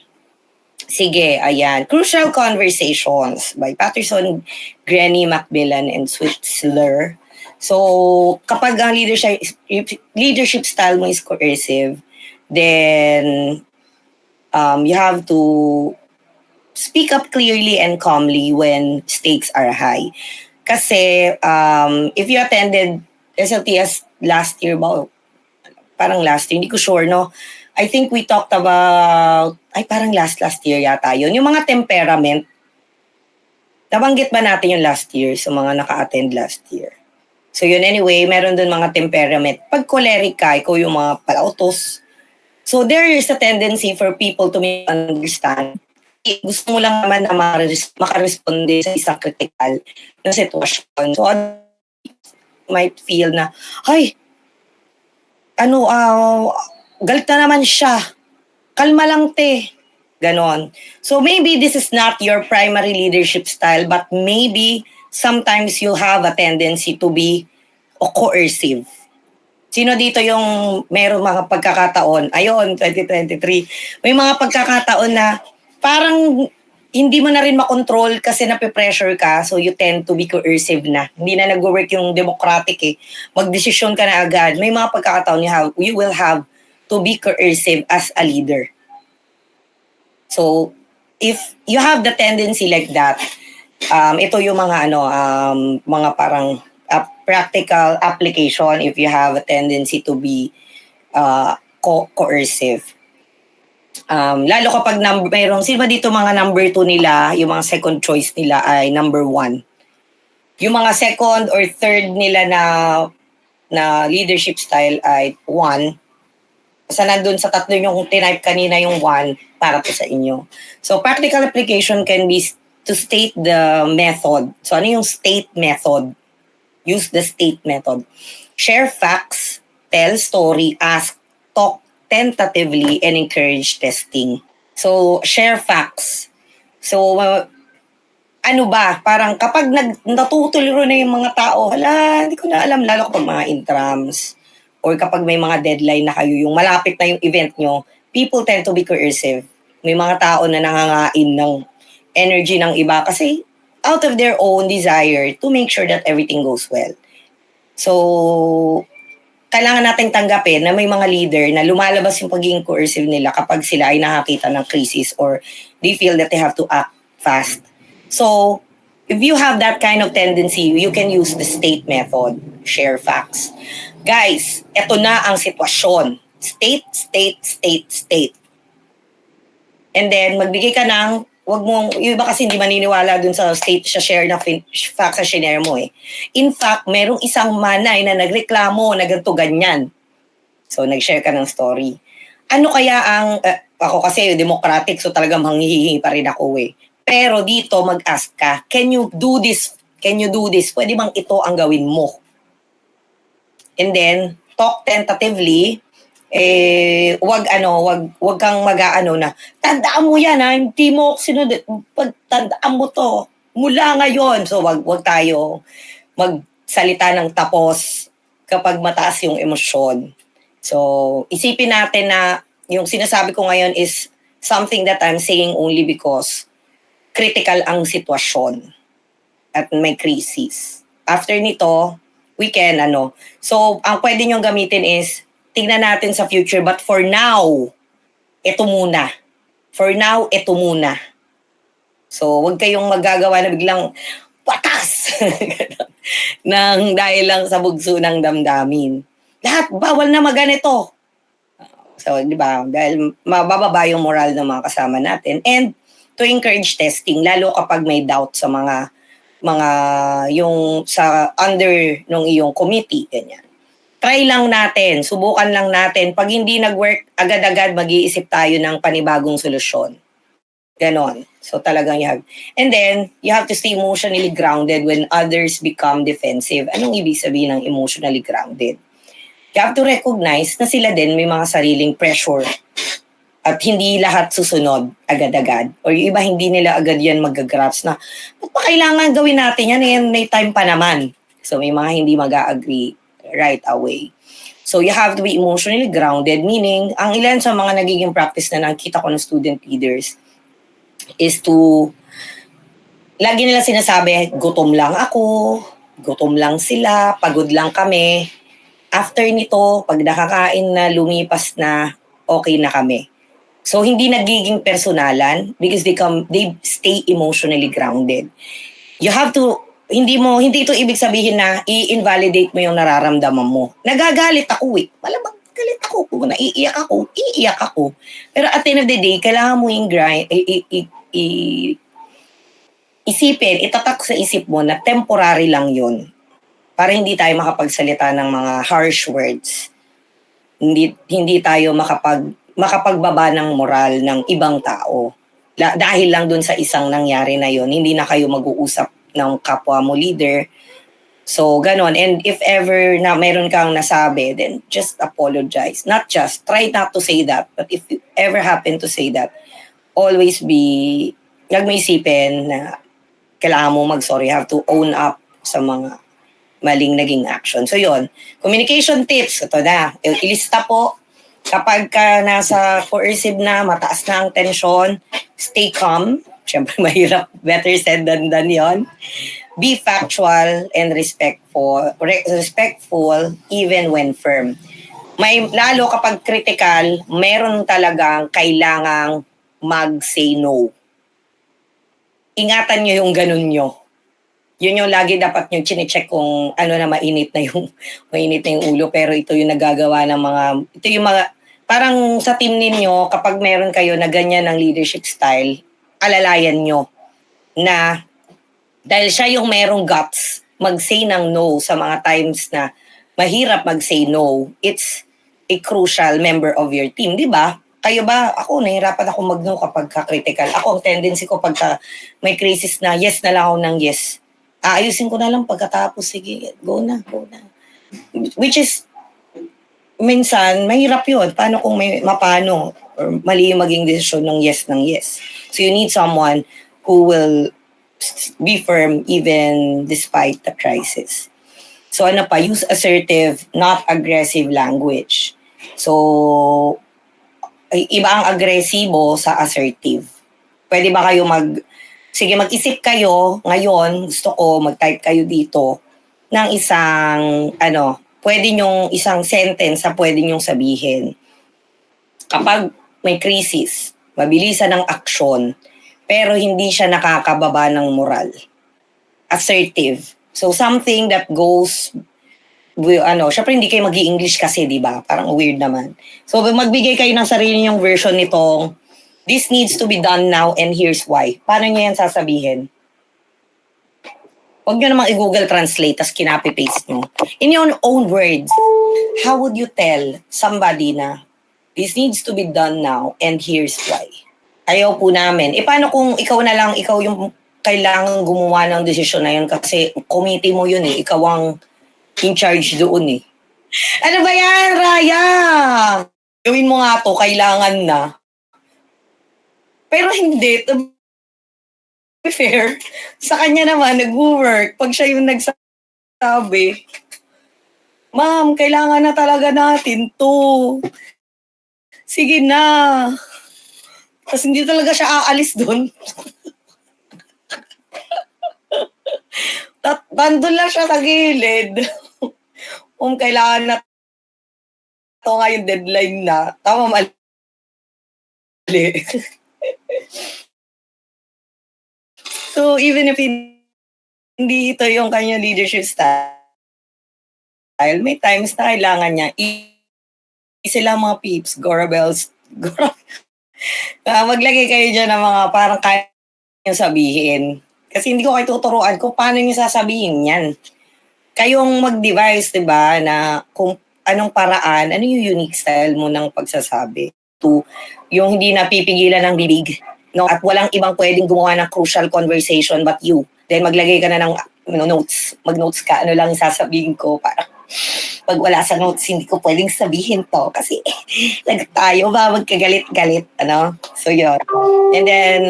Sige, ayan. Crucial Conversations by Patterson, Grenny, Macmillan, and Switzler. So, kapag ang leadership style mo is coercive, then you have to speak up clearly and calmly when stakes are high. Kasi if you attended SLTS last year, parang last year, hindi ko sure, no? I think we talked about, parang last year yata yun. Yung mga temperament, nabanggit ba natin yung last year sa mga naka-attend last year? So yun, anyway, meron dun mga temperament. Pag choleric ka, ikaw yung mga palautos. So there is a tendency for people to understand. Gusto mo lang naman na makaresponde sa isang critical na sitwasyon. So might feel na, galit na naman siya. Kalma lang te. Ganon. So maybe this is not your primary leadership style, but maybe sometimes you have a tendency to be coercive. Sino dito yung meron mga pagkakataon? Ayun, 2023. May mga pagkakataon na parang hindi mo na rin makontrol kasi nape-pressure ka, so you tend to be coercive na. Hindi na nag-work yung democratic eh. Magdesisyon ka na agad. May mga pagkakataon you will have to be coercive as a leader. So, if you have the tendency like that, ito yung mga mga parang practical application if you have a tendency to be coercive. Lalo kapag mayroong sino ba dito mga number 2 nila, yung mga second choice nila ay number 1. Yung mga second or third nila na leadership style ay 1. Basta nandun sa tatlo yung tinype kanina yung 1 para po sa inyo. So practical application can be to state the method. So ano yung state method? Use the state method. Share facts, tell story, ask, talk tentatively, and encourage testing. So share facts. So ano ba? Parang kapag natutuliro na yung mga tao, hindi ko na alam, lalo kapag mga intrams or kapag may mga deadline na kayo, yung malapit na yung event nyo, people tend to be coercive. May mga tao na nangangain ng energy ng iba kasi out of their own desire to make sure that everything goes well. So, kailangan nating tanggapin na may mga leader na lumalabas yung pagiging coercive nila kapag sila ay nakakita ng crisis or they feel that they have to act fast. So, if you have that kind of tendency, you can use the state method, share facts. Guys, eto na ang sitwasyon. State, state, state, state. And then, magbigay ka ng, yung iba kasi hindi maniniwala dun sa state siya share na facts sa share mo eh. In fact, merong isang manay na nagreklamo na ganito ganyan. So, nag-share ka ng story. Ano kaya ang, ako kasi democratic, so talagang manghihingi pa rin ako eh. Pero dito, mag-ask ka, can you do this? Can you do this? Pwede bang ito ang gawin mo? And then, talk tentatively, wag kang mag-aano na, tandaan mo yan ha, hindi mo sinunod, tandaan mo to, mula ngayon. So, wag tayo magsalita ng tapos kapag mataas yung emosyon. So, isipin natin na yung sinasabi ko ngayon is something that I'm saying only because critical ang sitwasyon. at may crisis. After nito, we can So, ang pwede nyo gamitin is, tingnan natin sa future, but for now, ito muna. For now, ito muna. So, wag kayong magagawa na biglang patas! Nang dahil lang sa bugso ng damdamin. Lahat, bawal na maganito. So, di ba? Dahil mabababa yung moral ng mga kasama natin. And to encourage testing, lalo kapag may doubt sa mga yung sa under ng iyong committee, ganyan. Try lang natin, subukan lang natin. Pag hindi nag-work, agad-agad mag-iisip tayo ng panibagong solusyon. Ganon. So talagang and then, you have to stay emotionally grounded when others become defensive. Anong ibig sabihin ng emotionally grounded? You have to recognize na sila din may mga sariling pressure at hindi lahat susunod agad-agad. Or yung iba hindi nila agad yan mag-grasp na ba't pa kailangan gawin natin yan? May time pa naman. So may mga hindi mag-agree right away. So you have to be emotionally grounded, meaning ang ilan sa mga nagiging practice na nakita ko ng student leaders is to lagi nila sinasabi, gutom lang ako, gutom lang sila, pagod lang kami. After nito, pag nakakain na, lumipas na, okay na kami. So hindi nagiging personalan because they stay emotionally grounded. You have to hindi ito ibig sabihin na i-invalidate mo yung nararamdaman mo. Nagagalit ako Malamang galit ako, naiiyak ako. Pero at the end of the day, kailangan mo isipin, itatak sa isip mo na temporary lang yun. Para hindi tayo makapagsalita ng mga harsh words. Hindi tayo makapagbaba ng moral ng ibang tao. Dahil lang dun sa isang nangyari na yun, hindi na kayo mag-uusap ng kapwa mo leader. So, ganon. And if ever na meron kang nasabi, then just apologize. Try not to say that. But if you ever happen to say that, always huwag mo isipin na kailangan mo mag-sorry. You have to own up sa mga maling naging action. So, yun. Communication tips. Ito na. Ilista po. Kapag ka nasa coercive na, mataas na ang tension, stay calm. Siyempre, mahirap. Better said than done yon. Be factual and respectful even when firm. Lalo kapag critical, meron talagang kailangang mag-say no. Ingatan nyo yung ganun nyo. Yun yung lagi dapat nyo chinecheck kung mainit na yung ulo. Pero ito yung nagagawa ng parang sa team ninyo, kapag meron kayo na ganyan ng leadership style, alalayan nyo na dahil siya yung merong guts mag-say ng no sa mga times na mahirap mag-say no, it's a crucial member of your team, di ba? Kayo ba? Ako, nahirapan ako mag-no kapag ka-critical. Ako, ang tendency ko pagka may crisis na yes na lang ako ng yes. Aayusin ko na lang pagkatapos, sige, go na. Which is, minsan, mahirap yun. Paano kung mapano or mali yung maging desisyon ng yes. So you need someone who will be firm even despite the crisis. So use assertive, not aggressive language. So, iba ang agresibo sa assertive. Pwede ba kayo mag-isip kayo, ngayon, gusto ko mag-type kayo dito ng isang, pwede nyong isang sentence na pwede nyong sabihin. Kapag may crisis, mabilisan ng aksyon, pero hindi siya nakakababa ng moral. Assertive. So something that goes syempre hindi kayo mag-i-English kasi, di ba? Parang weird naman. So magbigay kayo ng sarili nyong version nitong, this needs to be done now and here's why. Paano nyo yan sasabihin? Huwag nyo namang i-Google Translate tas kinapi-paste nyo. In your own words, how would you tell somebody na this needs to be done now and here's why? Ayaw po namin. Paano kung ikaw yung kailangan gumawa ng desisyon na yun kasi committee mo yun eh. Ikaw ang in charge doon eh. Ano ba yan, Raya? Gawin mo nga to, kailangan na. Pero hindi. To be fair, sa kanya naman, nag-work. Pag siya yung nagsabi, ma'am, kailangan na talaga natin to. Sige na. Tapos hindi talaga siya aalis doon. Nandun lang siya sa gilid. Kung kailangan na ito nga yung deadline na, tama mali. So even if hindi ito yung kanyang leadership style, may times na kailangan niya sila mga peeps, Gorabels, maglagay kayo dyan ng mga parang kaya nyo sabihin. Kasi hindi ko kayo tuturuan kung paano nyo sasabihin yan. Kayong mag-devise, di ba, na kung anong paraan, ano yung unique style mo ng pagsasabi. To, yung hindi napipigilan ng bibig, no? At walang ibang pwedeng gumawa ng crucial conversation but you. Then maglagay ka na ng notes, mag-notes ka, ano lang sasabihin ko, para pag wala sa notes, hindi ko pwedeng sabihin to kasi tayo ba magkagalit-galit, ano? So yun. And then,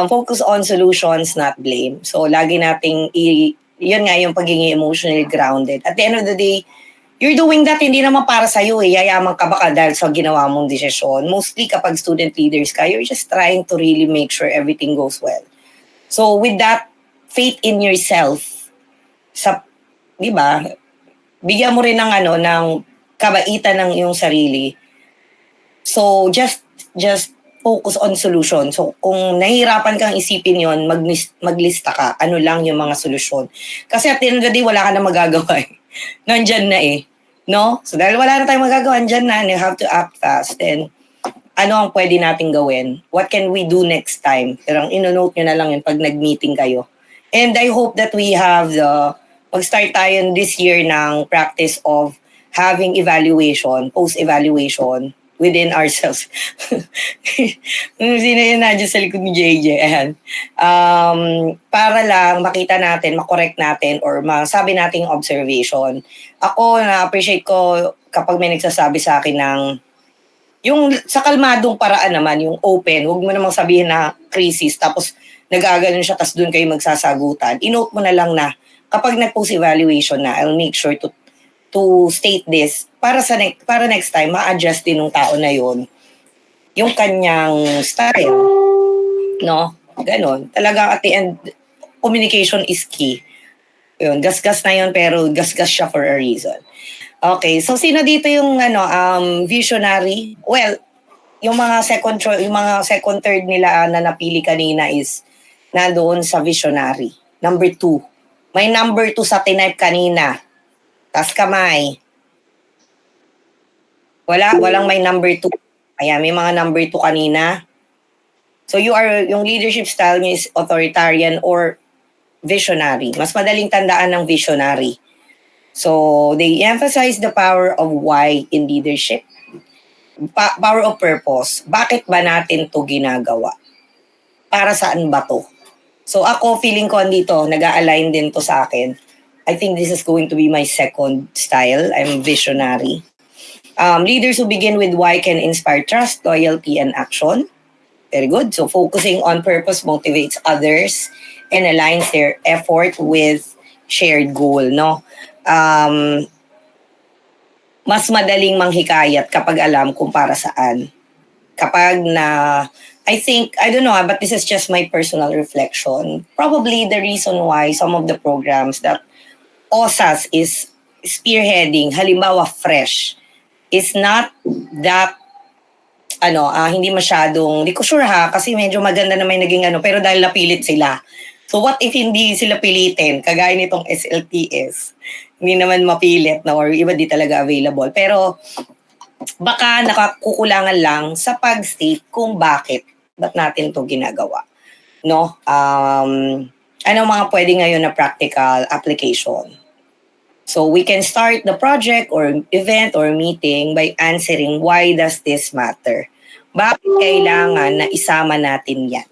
focus on solutions, not blame. So lagi nating, yun nga yung pagiging emotionally grounded. At the end of the day, you're doing that hindi naman para sa'yo eh. Yayaman ka baka dahil sa ginawa mong desisyon. Mostly kapag student leaders ka, you're just trying to really make sure everything goes well. So with that, faith in yourself, di ba, bigyan mo rin ng ng kabaitan ng iyong sarili. So just focus on solution. So kung nahihirapan kang isipin yon, maglista ka. Ano lang yung mga solusyon. Kasi at the end of the day, wala ka na magagawa eh. Nandyan na eh. No? So dahil wala na tayong magagawa, nandyan na, and you have to act fast. And ano ang pwede natin gawin? What can we do next time? Pero ino-note nyo na lang yun pag nag-meeting kayo. And I hope that we have mag-start tayo this year ng practice of having evaluation, post-evaluation within ourselves. Sino yun na dyan sa likod ni JJ? Ayan. Para lang makita natin, makorek natin, or masabi nating observation. Ako, na-appreciate ko kapag may nagsasabi sa akin ng yung sa kalmadong paraan naman, yung open, huwag mo namang sabihin na crisis, tapos nagaganon siya, tapos doon kayo magsasagutan. I-note mo na lang na kapag nag-post evaluation na, I'll make sure to state this para next time ma-adjust din ng tao na yon yung kanyang style, no? Ganon. Talaga at the end, communication is key. Yun, gasgas na yun, pero gasgas siya for a reason. Okay, so sino dito yung visionary? Well, yung mga second third nila na napili kanina is nandoon sa visionary. Number 2. May number 2 sa type kanina. Tas kamay. Walang may number 2. Ayan, may mga number 2 kanina. So yung leadership style niyo is authoritarian or visionary. Mas madaling tandaan ng visionary. So they emphasize the power of why in leadership. Power of purpose. Bakit ba natin to ginagawa? Para saan ba to? So ako, feeling ko andito, nag-a-align din to sa akin. I think this is going to be my second style. I'm visionary. Leaders who begin with why can inspire trust, loyalty, and action. Very good. So focusing on purpose motivates others and aligns their effort with shared goal, no? Mas madaling manghikayat kapag alam kung para saan. Kapag I don't know, but this is just my personal reflection. Probably the reason why some of the programs that OSAS is spearheading, halimbawa fresh, is not that, hindi masyadong, hindi ko sure kasi medyo maganda na may naging pero dahil napilit sila. So what if hindi sila pilitin, kagaya nitong SLTS, hindi naman mapilit or iba di talaga available. Pero baka nakakukulangan lang sa pag-state kung ba't natin to ginagawa. No? Ano mga pwede ngayon na practical application? So we can start the project or event or meeting by answering, why does this matter? Bakit kailangan na isama natin yan?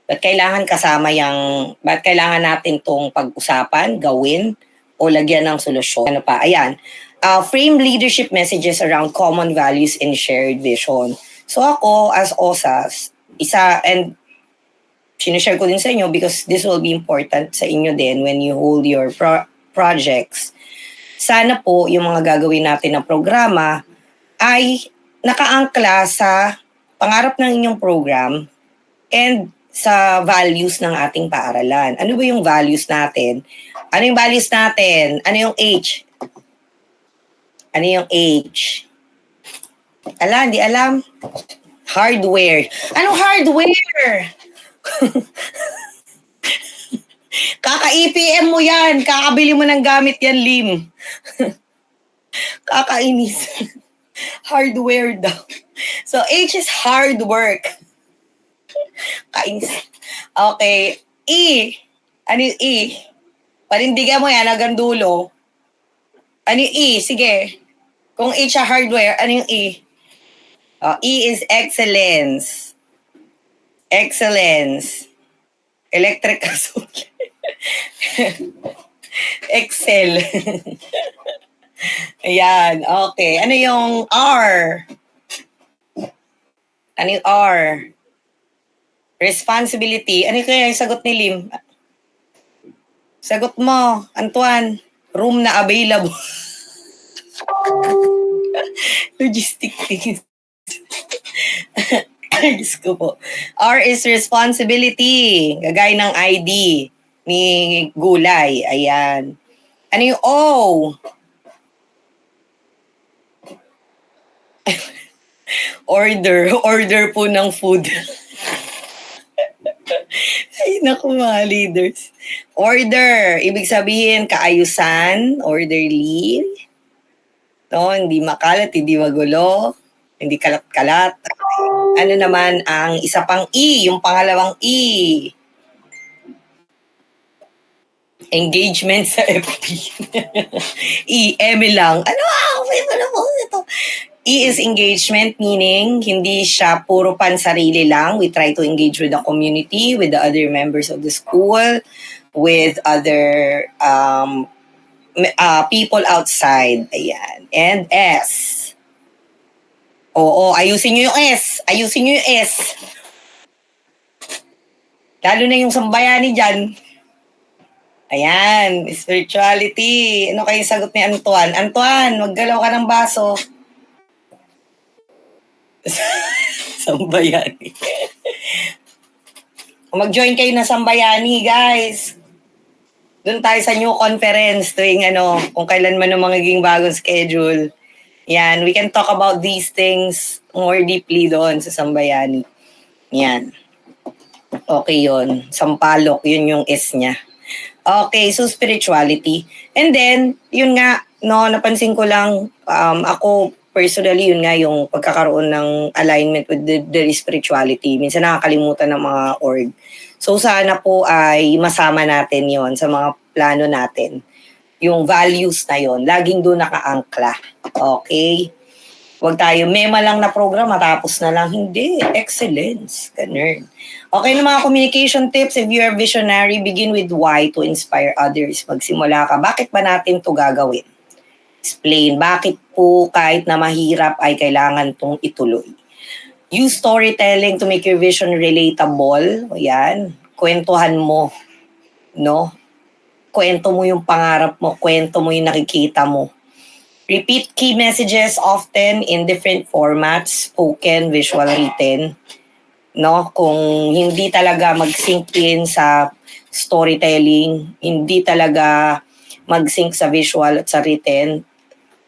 Ba't kailangan natin tong pag-usapan, gawin, o lagyan ng solusyon? Ano pa? Ayan. Frame leadership messages around common values and shared vision. So ako, as OSAS, and sinishare ko din sa inyo because this will be important sa inyo din when you hold your projects. Sana po yung mga gagawin natin na programa ay nakaangkla sa pangarap ng inyong program and sa values ng ating paaralan. Ano ba yung values natin? Ano yung values natin? Ano yung H? Ano yung H? Hindi alam. Hardware. Anong hardware? Kaka-EPM mo yan. Kakabili mo ng gamit yan, Lim. Kakainis. Hardware daw. So, H is hard work. Kainis. Okay. E. Ano yung E? Panindigan mo yan hanggang dulo. Ano yung E? Sige. Kung H sa hardware, ano yung E? E is excellence. Excellence. Electrical supply. Excel. Ayan. Okay. Ano yung R? Ano yung R? Responsibility. Ano kaya yung sagot ni Lim? Sagot mo, Antoine. Room na available. Logistic things. Diyos ko po. R is responsibility. Gagay ng ID ni Gulay. Ayan. Ano yung O? Order. Order po ng food. Ay, naku mga leaders. Order. Ibig sabihin, kaayusan. Orderly. No, hindi makalat, hindi magulo. Hindi kalat-kalat. Ano naman ang isa pang E, yung pangalawang E? Engagement sa FB. E, eme lang. Ano po ito? E is engagement, meaning hindi siya puro pansarili lang. We try to engage with the community, with the other members of the school, with other people outside. Ayan. And S. Oo, ayusin nyo yung S. Ayusin nyo yung S. Lalo na yung sambayani dyan. Ayan, spirituality. Ano kayo sagot ni Antoine? Antoine, maggalaw ka ng baso. Sambayani. Mag-join kayo na sambayani, guys. Doon tayo sa new conference tuwing kung kailan man ang magiging bagong schedule. Yan, we can talk about these things more deeply doon sa sambayani. Yan. Okay yun. Sampalok, yun yung S niya. Okay, so spirituality. And then, yun nga, napansin ko lang, ako personally, yun nga yung pagkakaroon ng alignment with the spirituality. Minsan nakakalimutan ng mga org. So sana po ay masama natin yon sa mga plano natin. Yung values na yon, laging doon nakaangkla. Okay? Huwag tayo, mema lang na program, matapos na lang. Hindi, excellence. Ganun. Okay na mga communication tips. If you are visionary, begin with why to inspire others. Magsimula ka. Bakit ba natin to gagawin? Explain. Bakit po kahit na mahirap ay kailangan tong ituloy? Use storytelling to make your vision relatable. Ayan. Kwentuhan mo. No? Kwento mo yung pangarap mo. Kwento mo yung nakikita mo. Repeat key messages often in different formats, spoken, visual, written. No? Kung hindi talaga mag-sync in sa storytelling, hindi talaga mag-sync sa visual at sa written,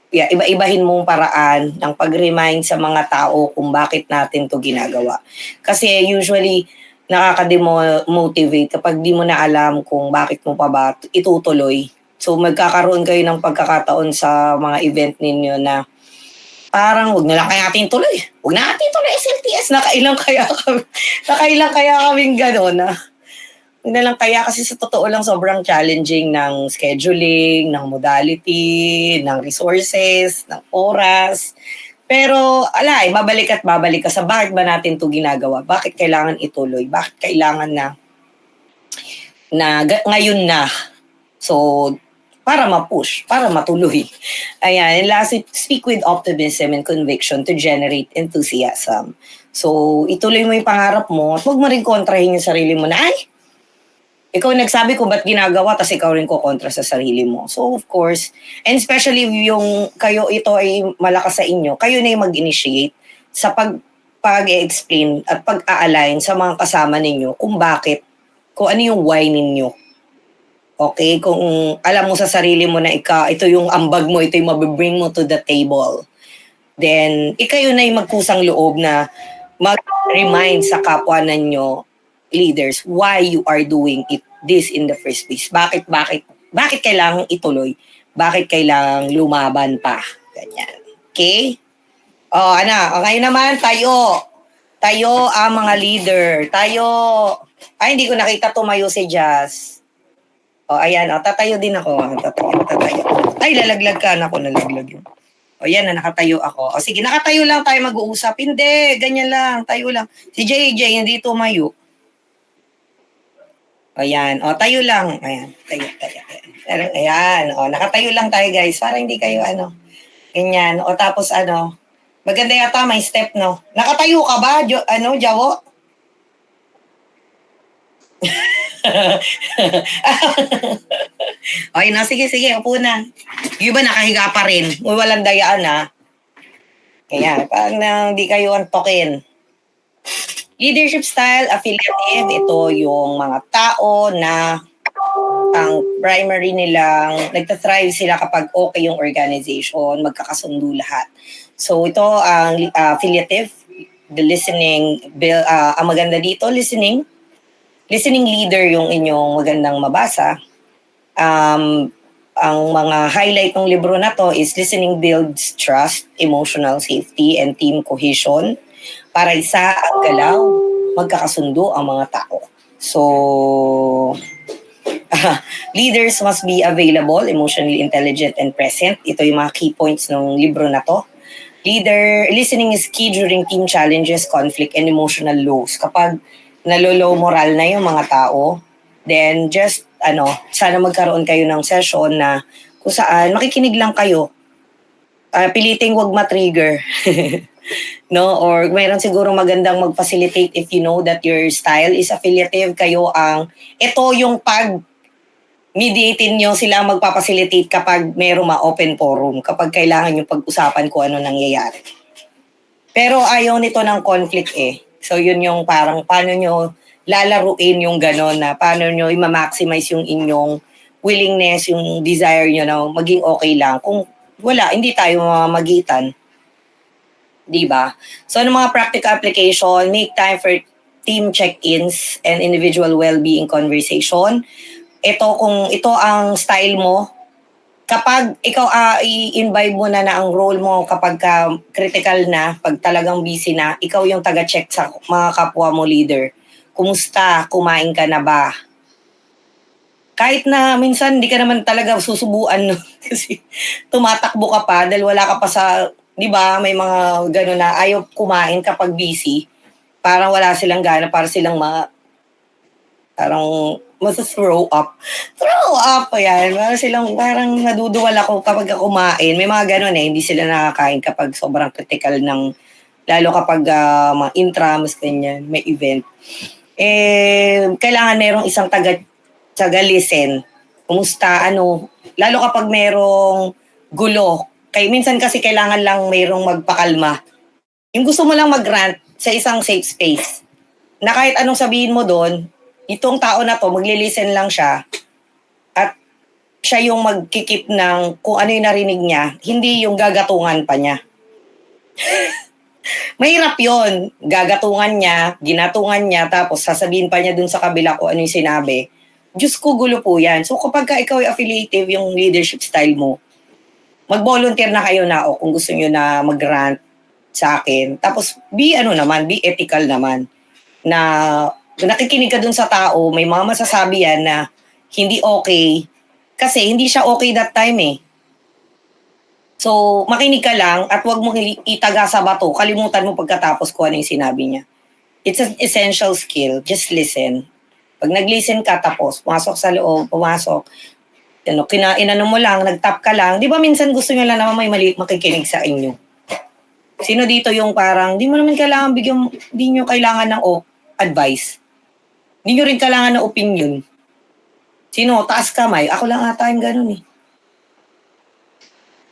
iba-ibahin mong paraan ng pag-remind sa mga tao kung bakit natin to ginagawa. Kasi usually, nakaka-demotivate kapag di mo na alam kung bakit mo pa ba itutuloy. So magkakaroon kayo ng pagkakataon sa mga event ninyo na parang wag na lang kaya natin tuloy. Wag na natin tuloy SLTS. Nakailang kaya kaming gano'n na. Wag na lang kaya kasi sa totoo lang sobrang challenging ng scheduling, ng modality, ng resources, ng oras. Pero babalik ka sa bakit ba natin to ginagawa? Bakit kailangan ituloy? Bakit kailangan na ngayon na? So, para ma-push, para matuloy. Ayan, and lastly, speak with optimism and conviction to generate enthusiasm. So, ituloy mo yung pangarap mo at huwag mo rin kontrahin yung sarili mo na, ikaw nagsabi ko ba't ginagawa, tas ikaw rin ko kontra sa sarili mo. So, of course, and especially yung ito ay malakas sa inyo, kayo na yung mag-initiate sa pag-explain at pag-a-align sa mga kasama ninyo kung bakit, kung ano yung why ninyo. Okay? Kung alam mo sa sarili mo na ito yung ambag mo, ito yung mabibring mo to the table, then ikayo na yung magkusang loob na mag-remind sa kapwa ninyo leaders why you are doing this in the first place. Bakit kailangang ituloy? Bakit kailangang lumaban pa? Ganyan. Okay? Okay naman, tayo. Tayo ang mga leader. Tayo. Ay, hindi ko nakita tumayo si Jazz. Ayan. Tatayo din ako. Tatayo. Ay, lalaglag ka. Ako, nalaglag yun. Yan na, nakatayo ako. Sige, nakatayo lang tayo mag-uusap. Hindi, ganyan lang. Tayo lang. Si JJ, hindi tumayo. Ayan. Tayo lang. Ayan. Tayo. Ayan. Nakatayo lang tayo, guys. Para hindi kayo, ganyan. Tapos, maganda yata may step, no? Nakatayo ka ba, Jawo? Okay na, sige, upo na. Yung iba nakahiga pa rin. Walang dayaan, ha? Kaya, parang hindi kayo antokin. Leadership style, affiliative, ito yung mga tao na ang primary nilang, nagtathrive sila kapag okay yung organization, magkakasundo lahat. So, ito ang affiliative, the listening, ang maganda dito, listening leader yung inyong magandang mabasa. Ang mga highlight ng libro na to is listening builds trust, emotional safety, and team cohesion. Para isa ang galaw, magkakasundo ang mga tao. So, leaders must be available, emotionally intelligent, and present. Ito yung mga key points ng libro na to. Listening is key during team challenges, conflict, and emotional lows. Kapag nalolow moral na yung mga tao, then just, sana magkaroon kayo ng session na kung saan makikinig lang kayo. Piliting wag ma-trigger. No? Or mayroon siguro magandang mag-facilitate if you know that your style is affiliative. Ito yung mediatin nyo sila magpapacilitate kapag mayroong ma-open forum, kapag kailangan nyo pag-usapan kung ano nangyayari. Pero ayaw nito ng conflict So yun yung parang paano nyo lalaruin yung gano'n na paano nyo i-maximize yung inyong willingness, yung desire nyo na maging okay lang. Kung wala, hindi tayo mamagitan. Diba? So ano mga practical application, make time for team check-ins and individual well-being conversation. Kung ito ang style mo, kapag ikaw i-imbibe mo na ang role mo kapag critical na, pag talagang busy na, ikaw yung taga-check sa mga kapwa mo leader. Kumusta? Kumain ka na ba? Kahit na minsan hindi ka naman talaga susubuan, no? Kasi tumatakbo ka pa dahil wala ka pa sa, di ba, may mga gano'n na ayaw kumain kapag busy. Parang wala silang gana, para silang parang throw up. Ayan. Parang naduduwal ako kapag kumain. May mga gano'n hindi sila nakakain kapag sobrang critical ng, lalo kapag mga intrams, ganyan, may event. Kailangan merong isang taga-listen. Kumusta, lalo kapag merong gulo. Minsan kasi kailangan lang merong magpakalma. Yung gusto mo lang mag-rant sa isang safe space. Na kahit anong sabihin mo doon, itong tao na to, magli-listen lang siya at siya yung magkikip ng kung ano yung narinig niya, hindi yung gagatungan pa niya. Mahirap yun. Gagatungan niya, ginatungan niya, tapos sasabihin pa niya dun sa kabila kung ano yung sinabi. Diyos ko, gulo po yan. So kapag ikaw ay affiliative yung leadership style mo, mag-volunteer na kayo na kung gusto nyo na mag-rant sa akin. Tapos be ethical naman. Na nakikinig ka dun sa tao, may mga masasabi yan na hindi okay. Kasi hindi siya okay that time So, makinig ka lang at huwag mong itaga sa bato. Kalimutan mo pagkatapos kung ano yung sinabi niya. It's an essential skill. Just listen. Pag nag-listen ka tapos, pumasok sa loob, inano mo lang, nag-tap ka lang. Di ba minsan gusto nyo lang naman may mali makikinig sa inyo? Sino dito yung parang, di mo naman kailangan di nyo kailangan ng advice. Di nyo rin kailangan ng opinion. Sino? Taas kamay. Ako lang ata yung ganun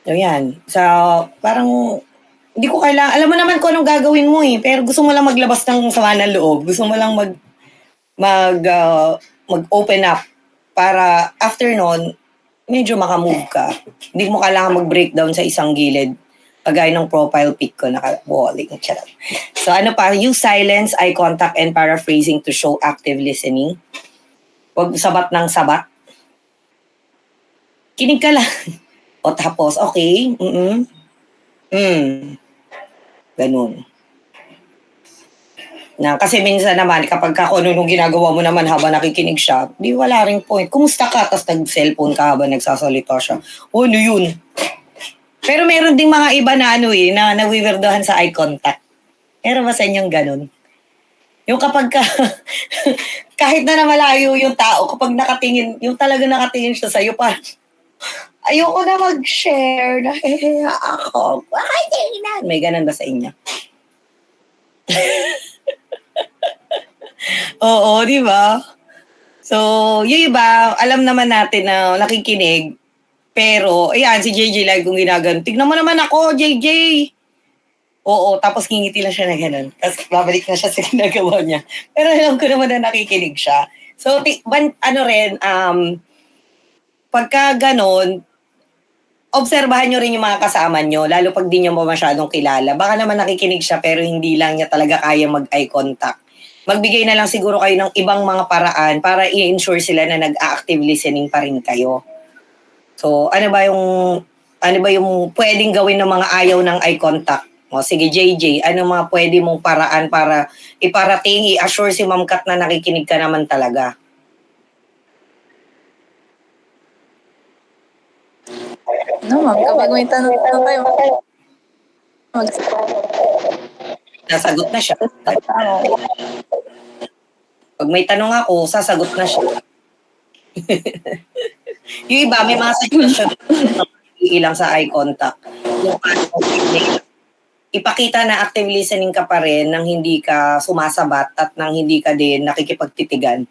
So yan. So, parang Hindi ko kailangan, alam mo naman kung anong gagawin mo eh, pero gusto mo lang maglabas ng sama ng loob. Gusto mo lang mag-open up para after nun, medyo makamove ka. Hindi mo kailangan mag-breakdown sa isang gilid. Pagaya ng profile pic ko, naka-walling. Charot. So ano pa, use silence, eye contact, and paraphrasing to show active listening. Huwag sabat ng sabat. Kinig ka lang. O tapos, okay, ganun. Na, kasi minsan naman, kapag kung ano nung ginagawa mo naman habang nakikinig siya, di wala ring point. Kumusta ka? Tapos nag-cellphone ka habang nagsasalita siya. O, ano yun? Pero meron ding mga iba na na nawiwirdohan sa eye contact. Pero ba sa inyong ganun? Yung kapag kahit na malayo yung tao, kapag nakatingin, yung talaga nakatingin siya sa'yo, parang, ayoko na mag-share, nahihiya ako. Bakit tingnan? May ganun ba sa inyo? Oo, di ba? So, yung iba, alam naman natin na nakikinig, pero, ayan, si JJ like kung ginagano. Tignan mo naman ako, JJ! Oo, tapos ngingiti lang siya na gano'n. Tapos babalik na siya sa ginagawa niya. Pero alam ko naman na nakikinig siya. So, pagka gano'n, obserbahan nyo rin yung mga kasama nyo, lalo pag di nyo mo masyadong kilala. Baka naman nakikinig siya pero hindi lang niya talaga kaya mag-eye contact. Magbigay na lang siguro kayo ng ibang mga paraan para i-ensure sila na nag-active listening pa rin kayo. So, ano ba yung pwedeng gawin ng mga ayaw ng eye contact? O, sige, JJ, ano mga pwede mong paraan para iparating, i-assure si Ma'am Kat na nakikinig ka naman talaga? No, ma'am. Kapag may tanong kayo, Nasagot na siya. Pag may tanong ako, sasagot na siya. Yung iba, may mga suggestion ilang sa eye contact. Yung ipakita na active listening ka pa rin nang hindi ka sumasabat at nang hindi ka din nakikipagtitigan.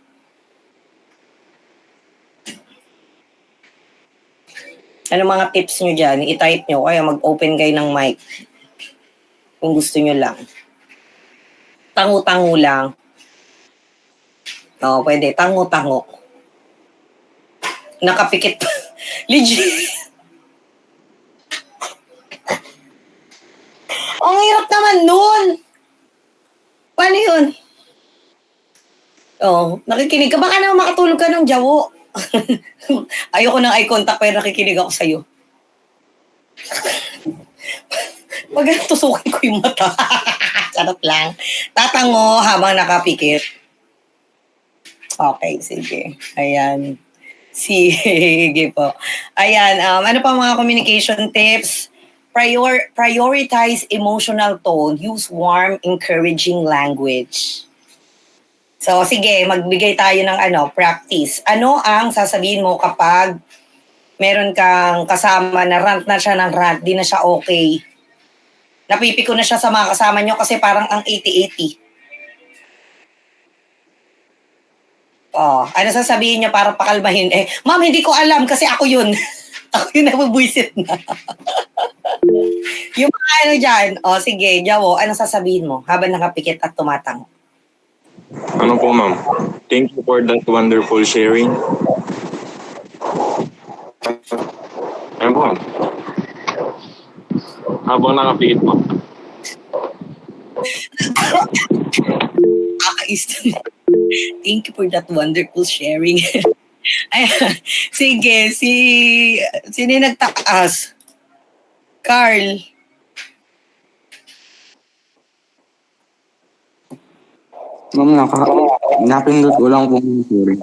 Ano mga tips nyo dyan? I-type nyo, kaya mag-open kayo ng mic. Kung gusto nyo lang. Tango-tango lang. Oo, pwede. Tango-tango. Nakapikit pa. Legit. Ang hirap naman nun. Paano yun? Oo, nakikinig ka. Baka naman makatulog ka ng jawo. Ayoko ng eye contact pero nakikinig ako sa'yo. Pag tusukin ko yung mata. Sarap lang. Tatango habang nakapikit. Okay, sige. Ayan. Sige po. Ayan, ano pa mga communication tips? Prioritize emotional tone. Use warm, encouraging language. So, sige, magbigay tayo ng practice. Ano ang sasabihin mo kapag meron kang kasama na rant na siya ng rant, di na siya okay? Napipiko na siya sa mga kasama nyo kasi parang ang 80-80. Oh, ano sasabihin niya para pakalmahin? Ma'am, hindi ko alam kasi ako yun. Ako yun nabubwisit na. Yung mga dyan, sige, Jawo, ano sasabihin mo habang nakapikit at tumatango? Ano po, ma'am? Thank you for that wonderful sharing. Ano po, ma'am? Habang nakapikit po. Thank you for that wonderful sharing. Ayan. Sige, sino yung nagtakas? Carl. Ma'am, napindot ko lang po. Sorry.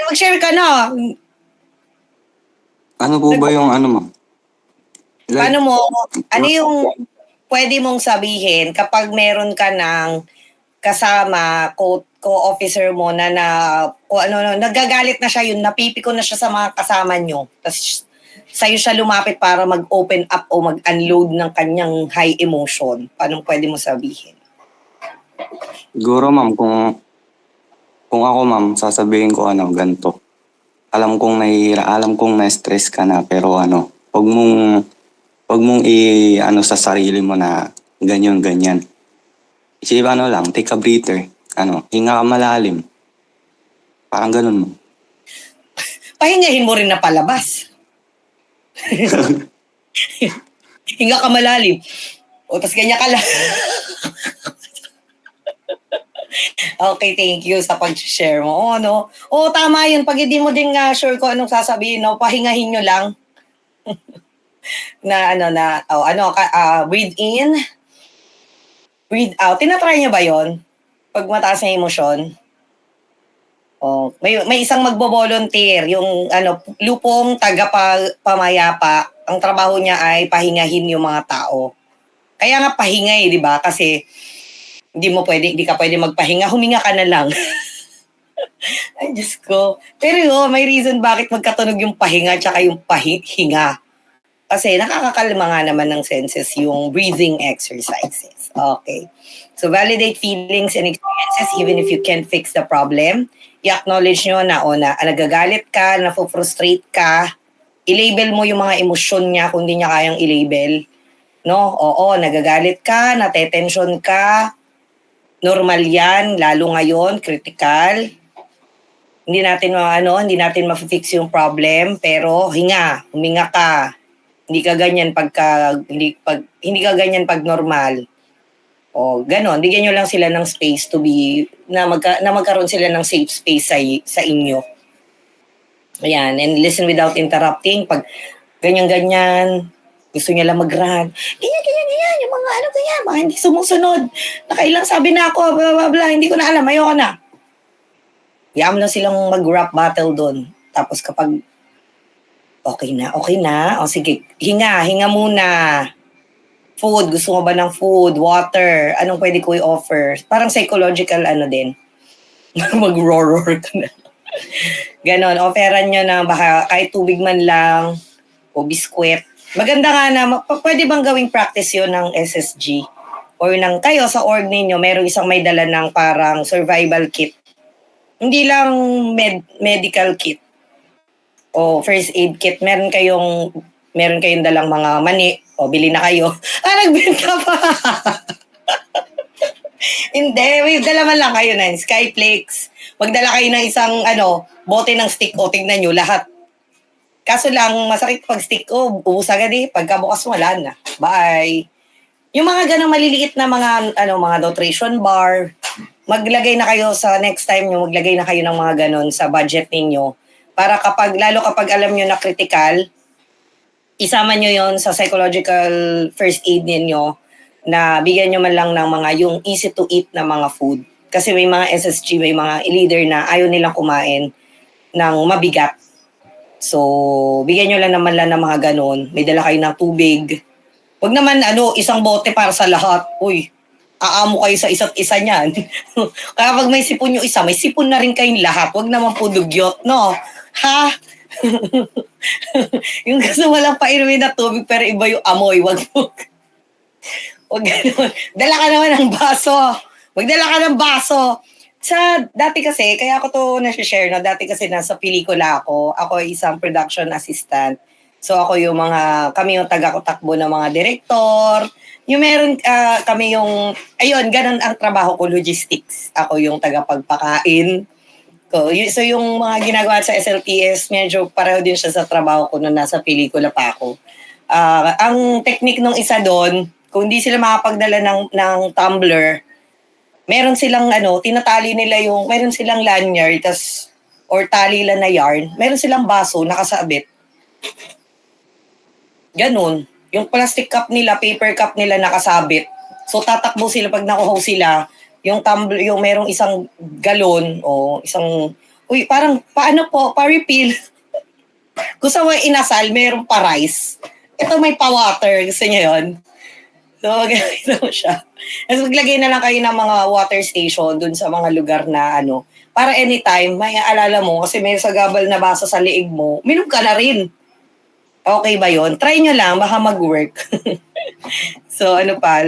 Mag-share ka na. Ano po ba yung ma'am? Ano yung pwede mong sabihin kapag meron ka ng kasama, co-officer mo na nagagalit na siya, napipiko na siya sa mga kasama nyo. Tapos sa'yo siya lumapit para mag-open up o mag-unload ng kanyang high emotion. Paano pwede mo sabihin? Siguro ma'am, kung ako ma'am, sasabihin ko ganito. Alam kong na-stress ka na pero Wag mong ano sa sarili mo na ganyan. Isip lang, take a breather. Hinga ka malalim. Parang ganun mo. Pahingahin mo rin na palabas. Hinga ka malalim. O, tas ganyan ka lang. Okay, thank you sa pag-share mo. Tama yun. Pag hindi mo din sure ko anong sasabihin, pahingahin nyo lang. Breathe in, breathe out. Tinatry nyo ba yon? Pag mataas na emosyon? May isang magbo-volunteer, yung lupong taga-pamayapa, ang trabaho niya ay pahingahin yung mga tao. Kaya nga pahingay, di ba? Kasi hindi ka pwede magpahinga, huminga ka na lang. Ay, Diyos ko. Pero may reason bakit magkatunog yung pahinga tsaka yung hinga. Kasi nakakakalma nga naman ng senses yung breathing exercises. Okay. So validate feelings and experiences even if you can't fix the problem. I-acknowledge nyo na nagagalit ka, na-frustrate ka. I-label mo yung mga emosyon niya kung di niya kayang i-label. Nagagalit ka, natetensyon ka. Normal yan, lalo ngayon, critical. Hindi natin ma-fix yung problem, pero huminga ka. Hindi ka ganyan hindi ka ganyan pag normal. Ganon, bigyan nyo lang sila ng space na magkaroon sila ng safe space sa inyo. Ayan, and listen without interrupting. Pag ganyan-ganyan, gusto niya lang mag-rant. Ganyan, yung mga mga hindi sumusunod. Nakailang sabi na ako, blah, blah, blah, hindi ko na alam, ayoko na. Hayaan lang silang mag-rap battle doon. Tapos kapag okay na. O sige, hinga muna. Food, gusto mo ba ng food, water, anong pwede ko i-offer? Parang psychological din. Mag-roar ka na. Ganon, offeran nyo na baka kahit tubig man lang o biskwit. Maganda nga na, pwede bang gawing practice yun ng SSG? Or kayo sa org ninyo, merong isang may dala ng parang survival kit. Hindi lang medical kit o first aid kit. Meron kayong dalang mga mani o bili na kayo. Nagbenta pa! Hindi, may dala man lang kayo ng Skyflakes. Magdala kayo ng isang bote ng stick o tignan nyo lahat. Kaso lang, masakit pag stick ko, ubus agad pagkabukas mo, wala na. Bye! Yung mga ganang maliliit na mga nutrition bar, maglagay na kayo sa next time nyo, maglagay na kayo ng mga ganon sa budget ninyo. Para lalo kapag alam nyo na critical, isama nyo yon sa psychological first aid ninyo na bigyan nyo man lang ng mga yung easy to eat na mga food. Kasi may mga SSG, may mga leader na ayaw nilang kumain ng mabigat. So, bigyan nyo lang naman ng mga ganon. May dala kayo ng tubig. Huwag naman isang bote para sa lahat. Uy, aamo kayo sa isa't isa niyan. Kaya pag may sipon yung isa, may sipon na rin kayong lahat. Huwag naman po dugyot, no? Ha? Yung gusto mo lang painumin na tubig pero iba yung amoy. Huwag ganun. Dala ka naman ng baso. Magdala ka ng baso. Dati kasi, kaya ako to na-share, dati kasi nasa pelikula ako. Ako ay isang production assistant. So ako kami yung taga-takbo ng mga direktor. Yung meron kami ganun ang trabaho ko, logistics. Ako yung taga-pagpakain. So yung mga ginagawa sa SLTS, medyo pareho din siya sa trabaho ko nung nasa pelikula pa ako. Ang technique nung isa doon, kung hindi sila makapagdala ng tumbler, meron silang tinatali nila meron silang lanyard, or tali lang na yarn, meron silang baso nakasabit. Ganun. Yung plastic cup nila, paper cup nila nakasabit. So tatakbo sila pag nakuhaw sila, yung tumbler, yung merong isang galon o parang paano po, pa-refill. Gusto mo inasal, merong pa-rice. Ito may pa-water, gusto niya yun. So, ganito mo siya. Tapos maglagay na lang kayo ng mga water station dun sa mga lugar na para anytime, may alala mo, kasi may sagabal na baso sa liig mo, minom ka na rin. Okay ba yon? Try nyo lang, baka mag-work. So,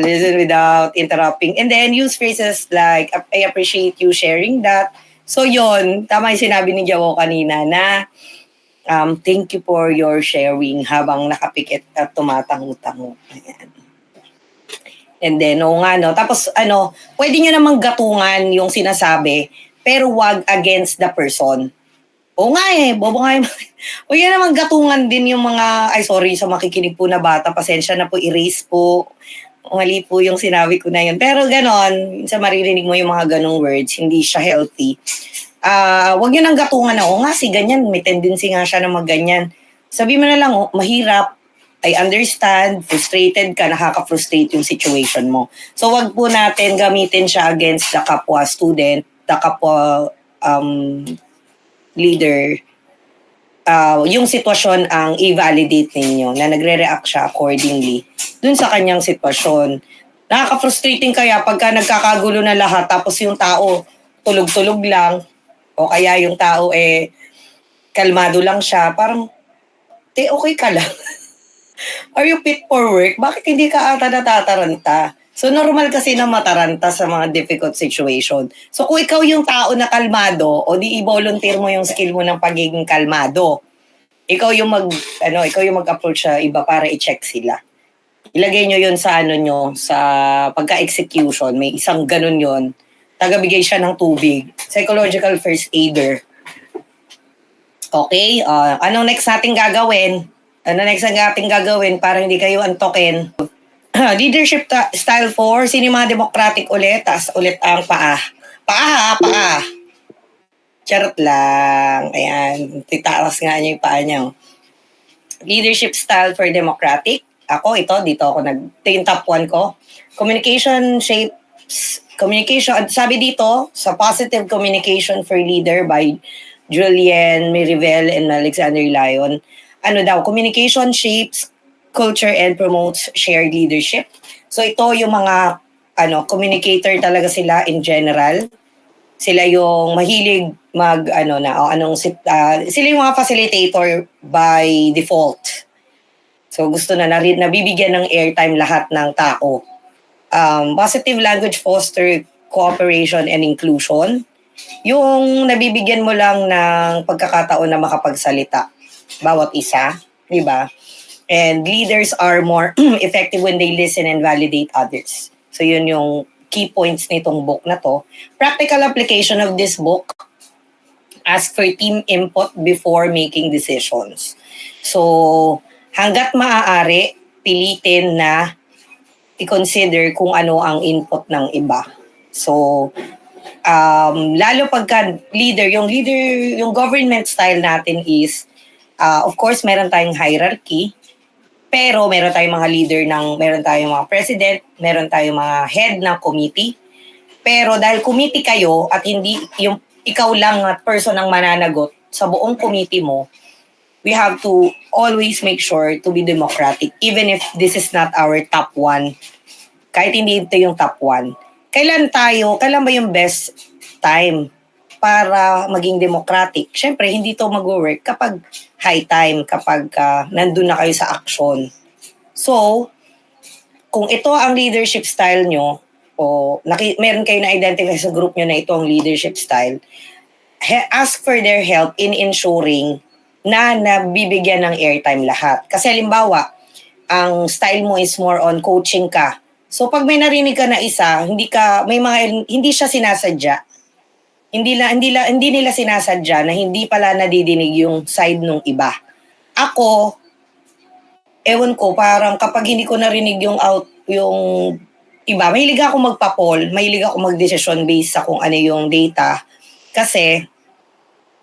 listen without interrupting. And then, use phrases like, I appreciate you sharing that. So, yon, tama yung sinabi ni Jawo kanina na Thank you for your sharing habang nakapikit at tumatango-tango. Ayan. And then, oo nga, no? Tapos, pwede nyo namang gatungan yung sinasabi, pero wag against the person. Oo nga bobo nga yung... Huwag nyo namang gatungan din yung mga, sorry sa makikinig po na bata, pasensya na po, erase po. Mali po yung sinabi ko na yun. Pero ganon, sa maririnig mo yung mga ganong words, hindi siya healthy. Wag nyo nang gatungan na, nga si ganyan, may tendency nga siya na magganyan. Sabi mo na lang, mahirap, I understand, frustrated ka, nakaka-frustrate yung situation mo. So wag po natin gamitin siya against the kapwa student, the kapwa leader. Yung sitwasyon ang i-validate ninyo na nagre-react siya accordingly dun sa kanyang sitwasyon. Nakaka-frustrating kaya pagka nagkakagulo na lahat tapos yung tao tulog-tulog lang o kaya yung tao kalmado lang siya. Parang, okay ka lang. Are you fit for work? Bakit hindi ka ata natataranta? So normal kasi na mataranta sa mga difficult situation. So kung ikaw yung tao na kalmado, o di i-volunteer mo yung skill mo ng pagiging kalmado. Ikaw yung mag-approach sa iba para i-check sila. Ilagay nyo yun sa sa pagka-execution. May isang ganun yun. Tagabigay siya ng tubig. Psychological first aider. Okay, anong next natin gagawin? Ano next ang ating gagawin para hindi kayo antokin? Leadership style 4, sino mga democratic ulit? Taas ulit ang paa. Paa. Charot lang. Ayan, titaas nga niya yung paa niya. Leadership style for democratic. Ako, dito ako yung top 1 ko. Communication shapes, sabi dito, sa Positive Communication for Leader by Julian Mirivel and Alexander Lyon. Communication shapes culture and promotes shared leadership. So ito yung mga communicator talaga sila in general. Sila yung mahilig sila yung mga facilitator by default. So gusto na nabibigyan ng airtime lahat ng tao. Positive language foster cooperation and inclusion. Yung nabibigyan mo lang ng pagkakataon na makapagsalita bawat isa, di ba? And leaders are more effective when they listen and validate others. So yun yung key points nitong book na to. Practical application of this book, ask for team input before making decisions. So hanggat maaari, pilitin na i-consider kung ano ang input ng iba. So lalo pagka yung government style natin is of course meron tayong hierarchy. Pero meron tayong mga leader meron tayong mga president, meron tayong mga head ng committee. Pero dahil committee kayo at hindi yung ikaw lang at person ang mananagot sa buong committee mo, we have to always make sure to be democratic even if this is not our top 1. Kahit hindi ito yung top 1. Kailan ba yung best time para maging democratic? Siyempre, hindi ito mag-work kapag high time, kapag nandun na kayo sa action. So, kung ito ang leadership style nyo, o meron kayo na-identify sa group nyo na ito ang leadership style, ask for their help in ensuring na nabibigyan ng airtime lahat. Kasi halimbawa, ang style mo is more on coaching ka. So, pag may narinig ka na isa, hindi siya sinasadya. Hindi nila sinasadya na hindi pala nadidinig yung side nung iba. Ako, ewan ko, parang kapag hindi ko narinig yung iba, mahilig ako magpa-poll, mahilig ako mag-decision based sa kung ano yung data. Kasi,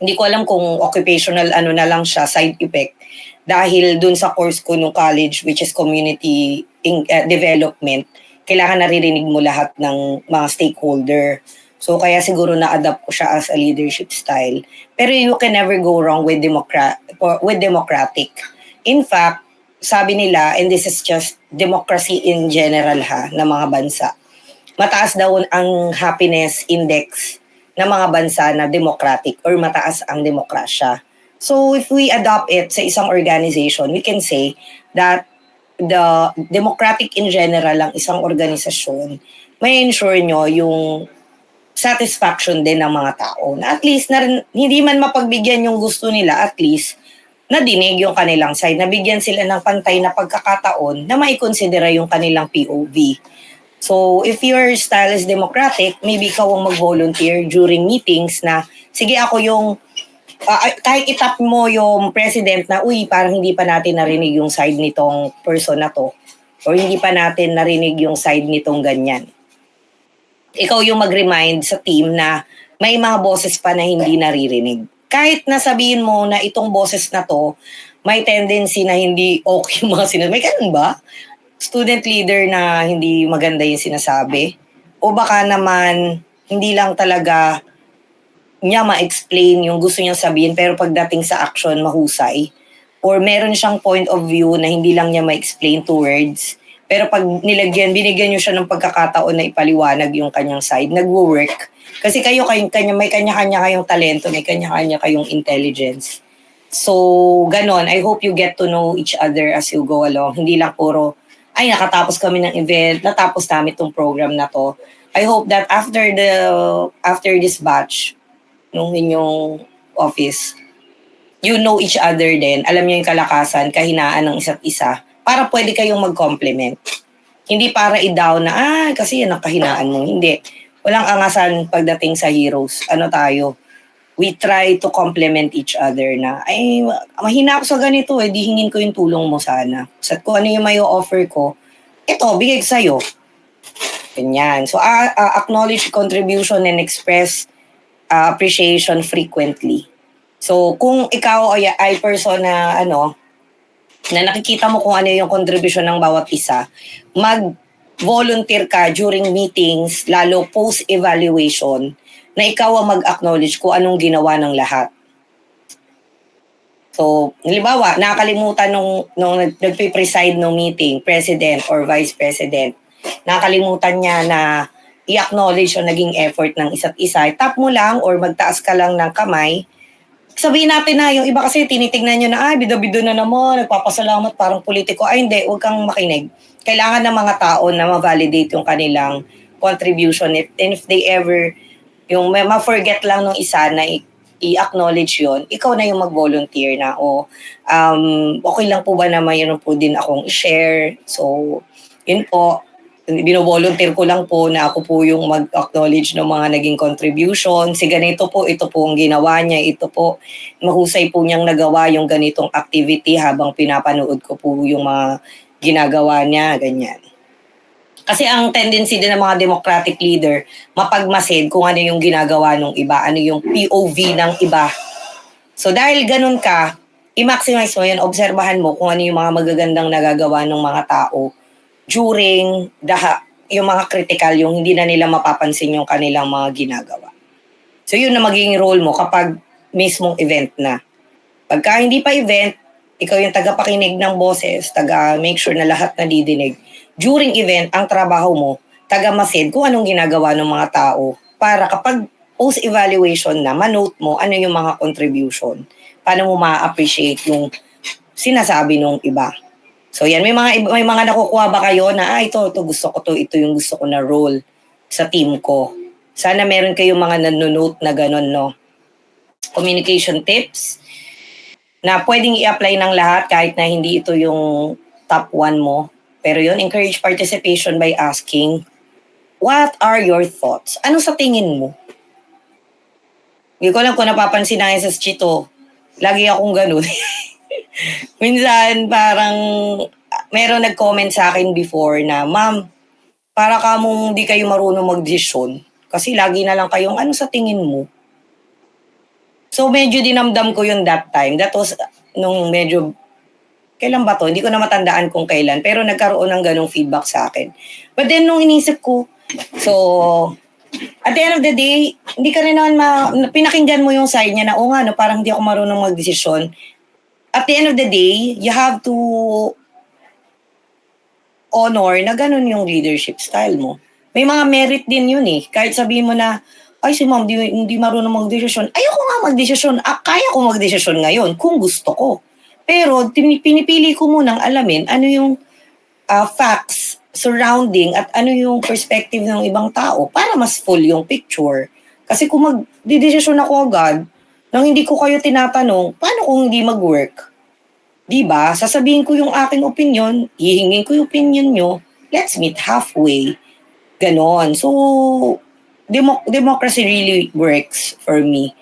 hindi ko alam kung occupational na lang siya, side effect. Dahil dun sa course ko nung college, which is community development, kailangan naririnig mo lahat ng mga stakeholder. So kaya siguro na-adapt ko siya as a leadership style. Pero you can never go wrong with democratic. In fact, sabi nila, and this is just democracy in general na mga bansa, mataas daw ang happiness index ng mga bansa na democratic or mataas ang demokrasya. So if we adopt it sa isang organization, we can say that the democratic in general ang isang organisasyon, may ensure nyo yung satisfaction din ng mga tao. Na at least, hindi man mapagbigyan yung gusto nila, at least, nadinig yung kanilang side, nabigyan sila ng pantay na pagkakataon na maikonsidera yung kanilang POV. So, if your style is democratic, maybe ikaw ang mag-volunteer during meetings na, sige ako yung, kahit itap mo yung president na, uy, parang hindi pa natin narinig yung side nitong person na to, or hindi pa natin narinig yung side nitong ganyan. Ikaw yung mag-remind sa team na may mga boses pa na hindi naririnig. Kahit nasabihin mo na itong boses na to, may tendency na hindi okay yung mga sinasabi. May ganun ba? Student leader na hindi maganda yung sinasabi? O baka naman, hindi lang talaga niya ma-explain yung gusto niyang sabihin, pero pagdating sa action, mahusay. Or meron siyang point of view na hindi lang niya ma-explain to words, pero pag binigyan niyo siya ng pagkakataon na ipaliwanag yung kanyang side, nagwo-work. Kasi may kanya-kanya kayong talento, may kanya-kanya kayong intelligence. So, ganon. I hope you get to know each other as you go along. Hindi lang puro, ay, nakatapos kami ng event, natapos namin tong program na to. I hope that after this batch, nung inyong office, you know each other din. Alam niyo yung kalakasan, kahinaan ng isa't isa, para pwede kayong mag-complement. Hindi para i-down na, kasi yan ang kahinaan mo. Hindi. Walang angasan pagdating sa heroes. Ano tayo? We try to complement each other na, ay, mahina ako sa ganito di hingin ko yung tulong mo sana. Sa kung ano yung may offer ko, ito, bigay ko sa'yo. Ganyan. So, acknowledge contribution and express appreciation frequently. So, kung ikaw ay person na na nakikita mo kung ano yung contribution ng bawat isa, mag-volunteer ka during meetings, lalo post-evaluation, na ikaw ang mag-acknowledge kung anong ginawa ng lahat. So, halimbawa, nakakalimutan nung nagpe-preside ng meeting, president or vice president, nakakalimutan niya na i-acknowledge yung naging effort ng isa't isa. Tap mo lang or magtaas ka lang ng kamay, sabihin natin na, yung iba kasi tinitignan nyo na, bido-bido na naman, nagpapasalamat, parang politiko. Ay, hindi, huwag kang makinig. Kailangan ng mga tao na ma-validate yung kanilang contribution. And if they ever, yung ma-forget lang nung isa na i-acknowledge yon, ikaw na yung mag-volunteer na, okay lang po ba na mayroon po din akong i-share. So, yun po. Bino-volunteer ko lang po na ako po yung mag-acknowledge ng mga naging contribution. Si ganito po, ito po ang ginawa niya. Ito po, mahusay po niyang nagawa yung ganitong activity habang pinapanood ko po yung mga ginagawa niya, ganyan. Kasi ang tendency din ng mga democratic leader, mapagmasid kung ano yung ginagawa ng iba, ano yung POV ng iba. So dahil ganun ka, i-maximize mo yun, obserbahan mo kung ano yung mga magagandang nagagawa ng mga tao during yung mga critical, yung hindi na nila mapapansin yung kanilang mga ginagawa. So yun na magiging role mo kapag mismong event na. Pagka hindi pa event, ikaw yung tagapakinig ng boses, taga-make sure na lahat nadidinig. During event, ang trabaho mo, taga-masid kung anong ginagawa ng mga tao para kapag post-evaluation na, manote mo ano yung mga contribution. Paano mo ma-appreciate yung sinasabi ng iba. So yan, may mga nakukuha ba kayo na ito gusto ko to, ito yung gusto ko na role sa team ko. Sana meron kayong mga nanonote na ganun, no? Communication tips na pwedeng i-apply ng lahat kahit na hindi ito yung top 1 mo. Pero yun, encourage participation by asking, what are your thoughts? Ano sa tingin mo? Hindi ko lang kung napapansin na sa Chito, lagi akong ganun. Minsan parang meron nag-comment sa akin before na, ma'am, para kamong di kayo marunong mag-desisyon kasi lagi na lang kayong ano sa tingin mo. So medyo dinamdam ko yun that time. That was nung medyo, kailan ba to? Hindi ko na matandaan kung kailan, pero nagkaroon ng ganong feedback sa akin. But then nung inisip ko, so at the end of the day, hindi ka rin naman pinakinggan mo yung side niya na, nga, no, parang hindi ako marunong mag-desisyon. At the end of the day, you have to honor na ganun yung leadership style mo. May mga merit din yun eh. Kahit sabihin mo na, ay si ma'am, hindi marunong mag-desisyon. Ayoko nga mag-desisyon. Kaya ko mag-desisyon ngayon kung gusto ko. Pero pinipili ko munang alamin ano yung facts surrounding at ano yung perspective ng ibang tao para mas full yung picture. Kasi kung mag-desisyon ako agad, nang hindi ko kayo tinatanong, paano kung hindi mag-work? Di ba? Sasabihin ko yung aking opinion, hihingin ko yung opinion nyo, let's meet halfway. Ganon. So, democracy really works for me.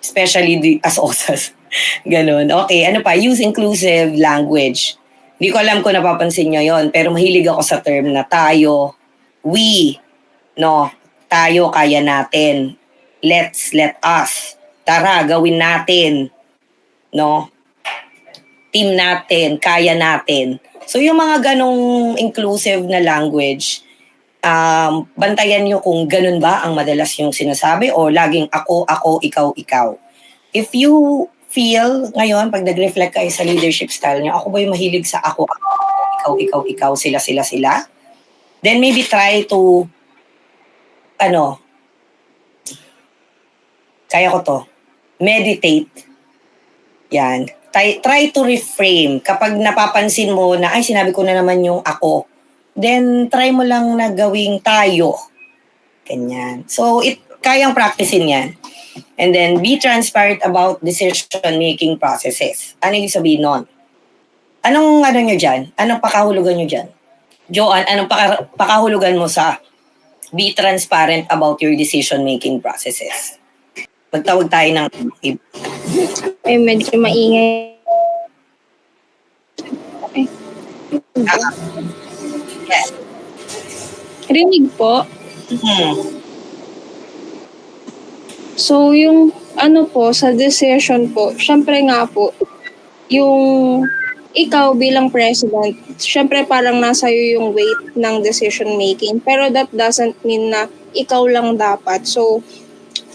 Especially as OSAS. Ganon. Okay, ano pa? Use inclusive language. Hindi ko alam kung napapansin nyo yon, pero mahilig ako sa term na tayo, we, no, tayo, kaya natin. Let us. Tara, gawin natin. No? Team natin, kaya natin. So yung mga ganong inclusive na language, bantayan nyo kung ganun ba ang madalas yung sinasabi o laging ako, ikaw. If you feel ngayon, pag nag-reflect kayo sa leadership style nyo, ako ba yung mahilig sa ako, ikaw, sila, then maybe try to, kaya ko to, meditate. Yan. Try to reframe. Kapag napapansin mo na, ay, sinabi ko na naman yung ako, then try mo lang na gawing tayo. Ganyan. So, kayang practicein yan. And then, be transparent about decision-making processes. Ano yung sabihin nun? Anong nyo dyan? Anong pakahulugan nyo dyan? Joanne, anong pakahulugan mo sa be transparent about your decision-making processes? Magtawag tayo ng Ay, medyo maingay. Okay. Yes. Rinig po. Mm-hmm. So, yung po, sa decision po, syempre nga po, yung ikaw bilang president, syempre parang nasa iyo yung weight ng decision making. Pero that doesn't mean na ikaw lang dapat. So,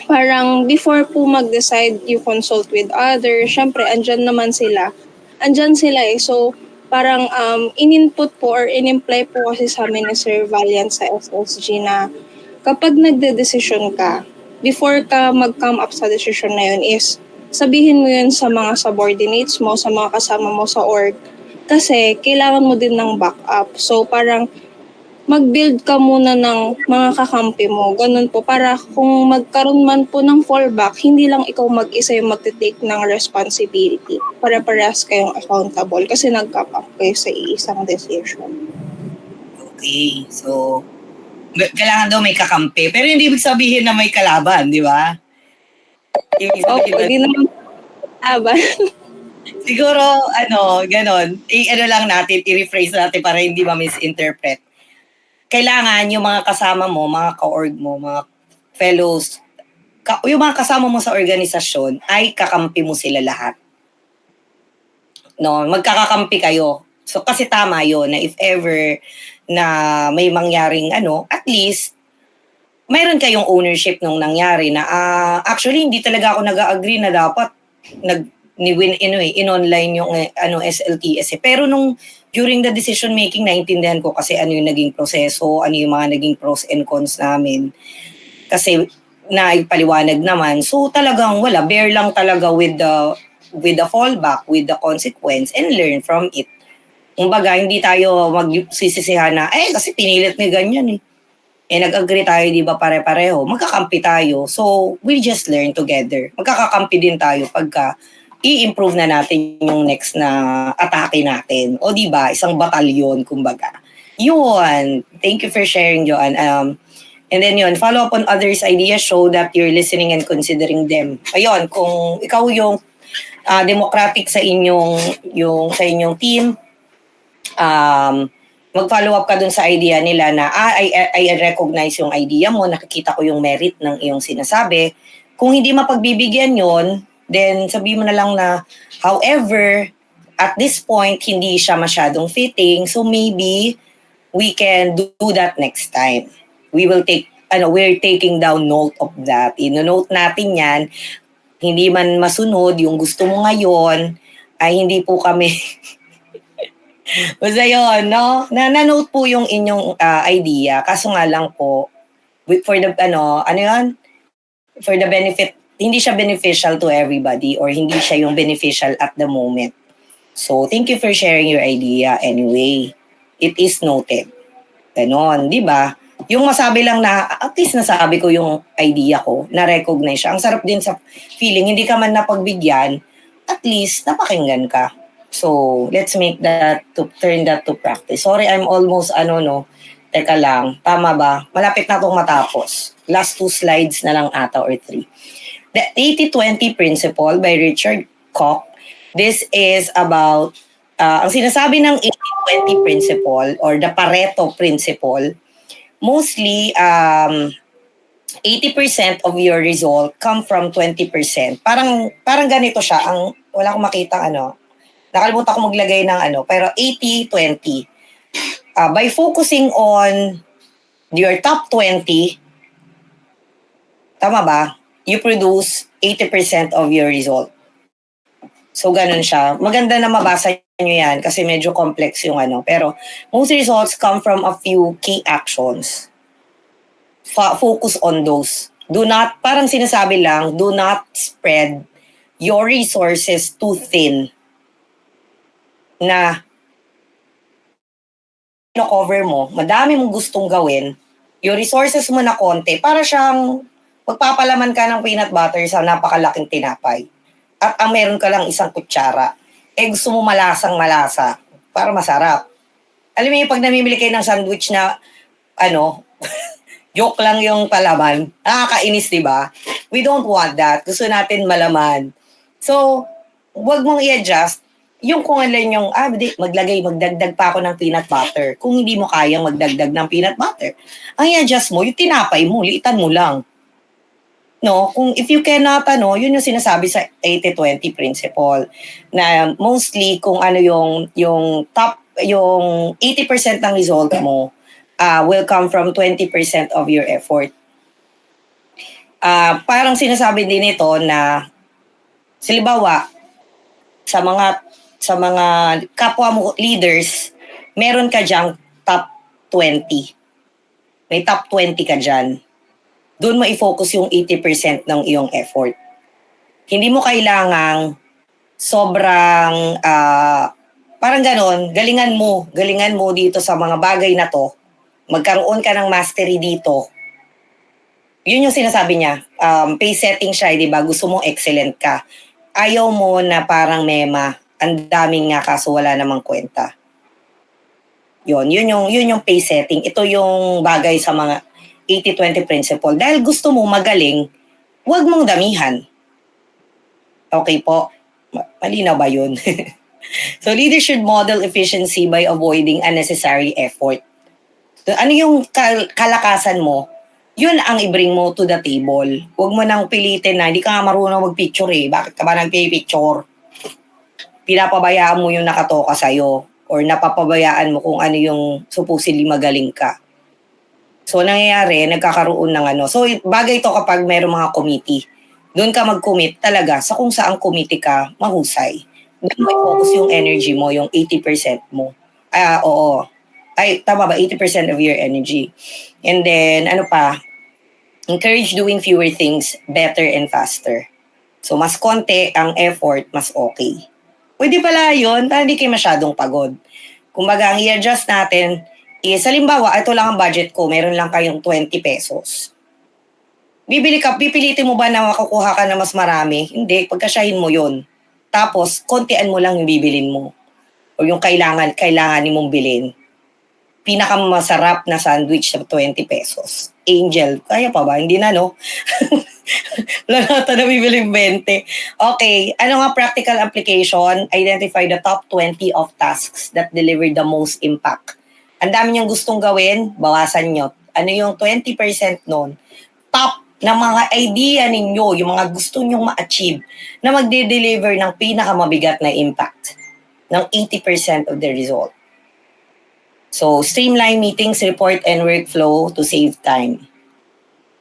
parang before po mag-decide, you consult with others. Syempre, andyan sila eh. So, parang in-input po or in-imply po kasi sa amin ni Sir Valiant sa SSG na kapag nagde-decision ka, before ka mag-come up sa decision na yun is sabihin mo yun sa mga subordinates mo, sa mga kasama mo sa org. Kasi kailangan mo din ng backup. So, parang mag-build ka muna ng mga kakampi mo. Ganun po. Para kung magkaroon man po ng fallback, hindi lang ikaw mag-isa yung mag-take ng responsibility. Para-parehas kayong accountable kasi nag-cap up kayo sa isang decision. Okay. So, kailangan daw may kakampi. Pero hindi ibig sabihin na may kalaban, di ba? Hindi naman kalaban. Siguro, ganon. Lang natin, i-rephrase natin para hindi ma-misinterpret. Kailangan yung mga kasama mo, mga ka-org mo, mga fellows, yung mga kasama mo sa organisasyon ay kakampi mo sila lahat. No, magkakakampi kayo. So kasi tama yun na if ever na may mangyaring at least mayroon kayong ownership nung nangyari na actually hindi talaga ako nag-agree na dapat in-online yung SLTS. Pero nung during the decision making, naintindihan ko kasi ano yung naging proseso, ano yung mga naging pros and cons namin. Kasi naipaliwanag naman. So talagang bear lang talaga with the fallback, with the consequence, and learn from it. Kumbaga, hindi tayo magsisisihan na, kasi pinilit ni ganyan eh. Nag-agree tayo, di ba, pare-pareho. Magkakampi tayo. So, we just learn together. Magkakakampi din tayo pagka i-improve na natin yung next na atake natin. O di ba, isang batalyon, kumbaga. Yun. Thank you for sharing, Joanne. And then yun, follow up on others' ideas, show that you're listening and considering them. Ayun, kung ikaw yung democratic sa inyong team, mag-follow up ka dun sa idea nila na I recognize yung idea mo, nakikita ko yung merit ng iyong sinasabi. Kung hindi mapagbibigyan yon, then sabihin mo na lang na, however, at this point, hindi siya masyadong fitting, so maybe we can do that next time. We're taking down note of that. Ino-note natin yan, hindi man masunod yung gusto mo ngayon, ay hindi po kami basta yun, no? Na-note po yung inyong idea. Kaso nga lang po, for the, for the benefit, hindi siya beneficial to everybody or hindi siya yung beneficial at the moment. So, thank you for sharing your idea anyway. It is noted. Ganon, di ba? Yung masabi lang na, at least nasabi ko yung idea ko, na-recognize siya. Ang sarap din sa feeling, hindi ka man napagbigyan, at least napakinggan ka. So, let's make that turn that to practice. Sorry, I'm almost Teka lang, tama ba? Malapit na itong matapos. Last 2 slides na lang ata or 3. The 80-20 principle by Richard Koch. This is about, ang sinasabi ng 80-20 principle or the Pareto principle, mostly 80% of your result come from 20%. Parang ganito siya. Wala akong makita nakalimutan ko maglagay ng pero 80-20. By focusing on your top 20, tama ba? You produce 80% of your result. So, ganun siya. Maganda na mabasa nyo yan kasi medyo complex yung Pero, most results come from a few key actions. Focus on those. Do not, parang sinasabi lang, do not spread your resources too thin. Na cover mo, madami mong gustong gawin, yung resources mo na konti, para siyang magpapalaman ka ng peanut butter sa napakalaking tinapay. At ang meron ka lang isang kutsara. Gusto mo malasang-malasa para masarap. Alam mo yung pag namimili kayo ng sandwich na joke lang yung palaman, nakakainis, di ba? We don't want that. Gusto natin malaman. So, wag mong i-adjust yung kung alin yung, magdagdag pa ako ng peanut butter. Kung hindi mo kayang magdagdag ng peanut butter, ang i-adjust mo, yung tinapay mo, liitan mo lang. No, if you cannot, yun yung sinasabi sa 80-20 principle. Na mostly, kung yung top, yung 80% ng result mo, will come from 20% of your effort. Parang sinasabi din ito na, halimbawa, sa mga kapwa mo leaders, meron ka diyang top 20. May top 20 ka dyan. Doon mo i-focus yung 80% ng iyong effort. Hindi mo kailangang sobrang, parang ganon, galingan mo dito sa mga bagay na to. Magkaroon ka ng mastery dito. Yun yung sinasabi niya. Pace setting siya, di ba? Gusto mo excellent ka. Ayaw mo na parang mema. Ang daming nga kaso wala namang kwenta. Yun yung pace setting. Ito yung bagay sa mga 80-20 principle. Dahil gusto mo magaling, huwag mong damihan. Okay po? Malinaw ba yun? So, leaders should model efficiency by avoiding unnecessary effort. So, ano yung kalakasan mo? Yun ang i-bring mo to the table. Huwag mo nang pilitin na hindi ka nga marunong mag-picture eh. Bakit ka ba nag-picture? Pinapabayaan mo yung nakatoka sa'yo or napapabayaan mo kung ano yung supposedly magaling ka. So, nangyayari, nagkakaroon ng So, bagay ito kapag mayroong mga committee. Doon ka mag-commit talaga sa kung saan committee ka mahusay. Doon mo i-focus yung energy mo, yung 80% mo. Oo. Ay, tama ba? 80% of your energy. And then, encourage doing fewer things better and faster. So, mas konti ang effort, mas okay. Pwede pala yun, para hindi kayo masyadong pagod. Kumbaga, ang i-adjust natin is, halimbawa, ito lang ang budget ko, meron lang kayong 20 pesos. Pipilitin mo ba na makukuha ka na mas marami? Hindi, pagkasyahin mo yun. Tapos, kontian mo lang yung bibilin mo. O yung kailangan mong bilhin. Pinakamasarap na sandwich sa 20 pesos. Angel, kaya pa ba? Hindi na, no? Wala na ito na bibiling 20. Okay, ano nga practical application? Identify the top 20 of tasks that deliver the most impact. Ang dami niyang gustong gawin, bawasan nyo. Ano yung 20% nun? Top ng mga idea ninyo, yung mga gusto nyong ma-achieve na magde-deliver ng pinakamabigat na impact ng 80% of the result. So, streamline meetings, report, and workflow to save time.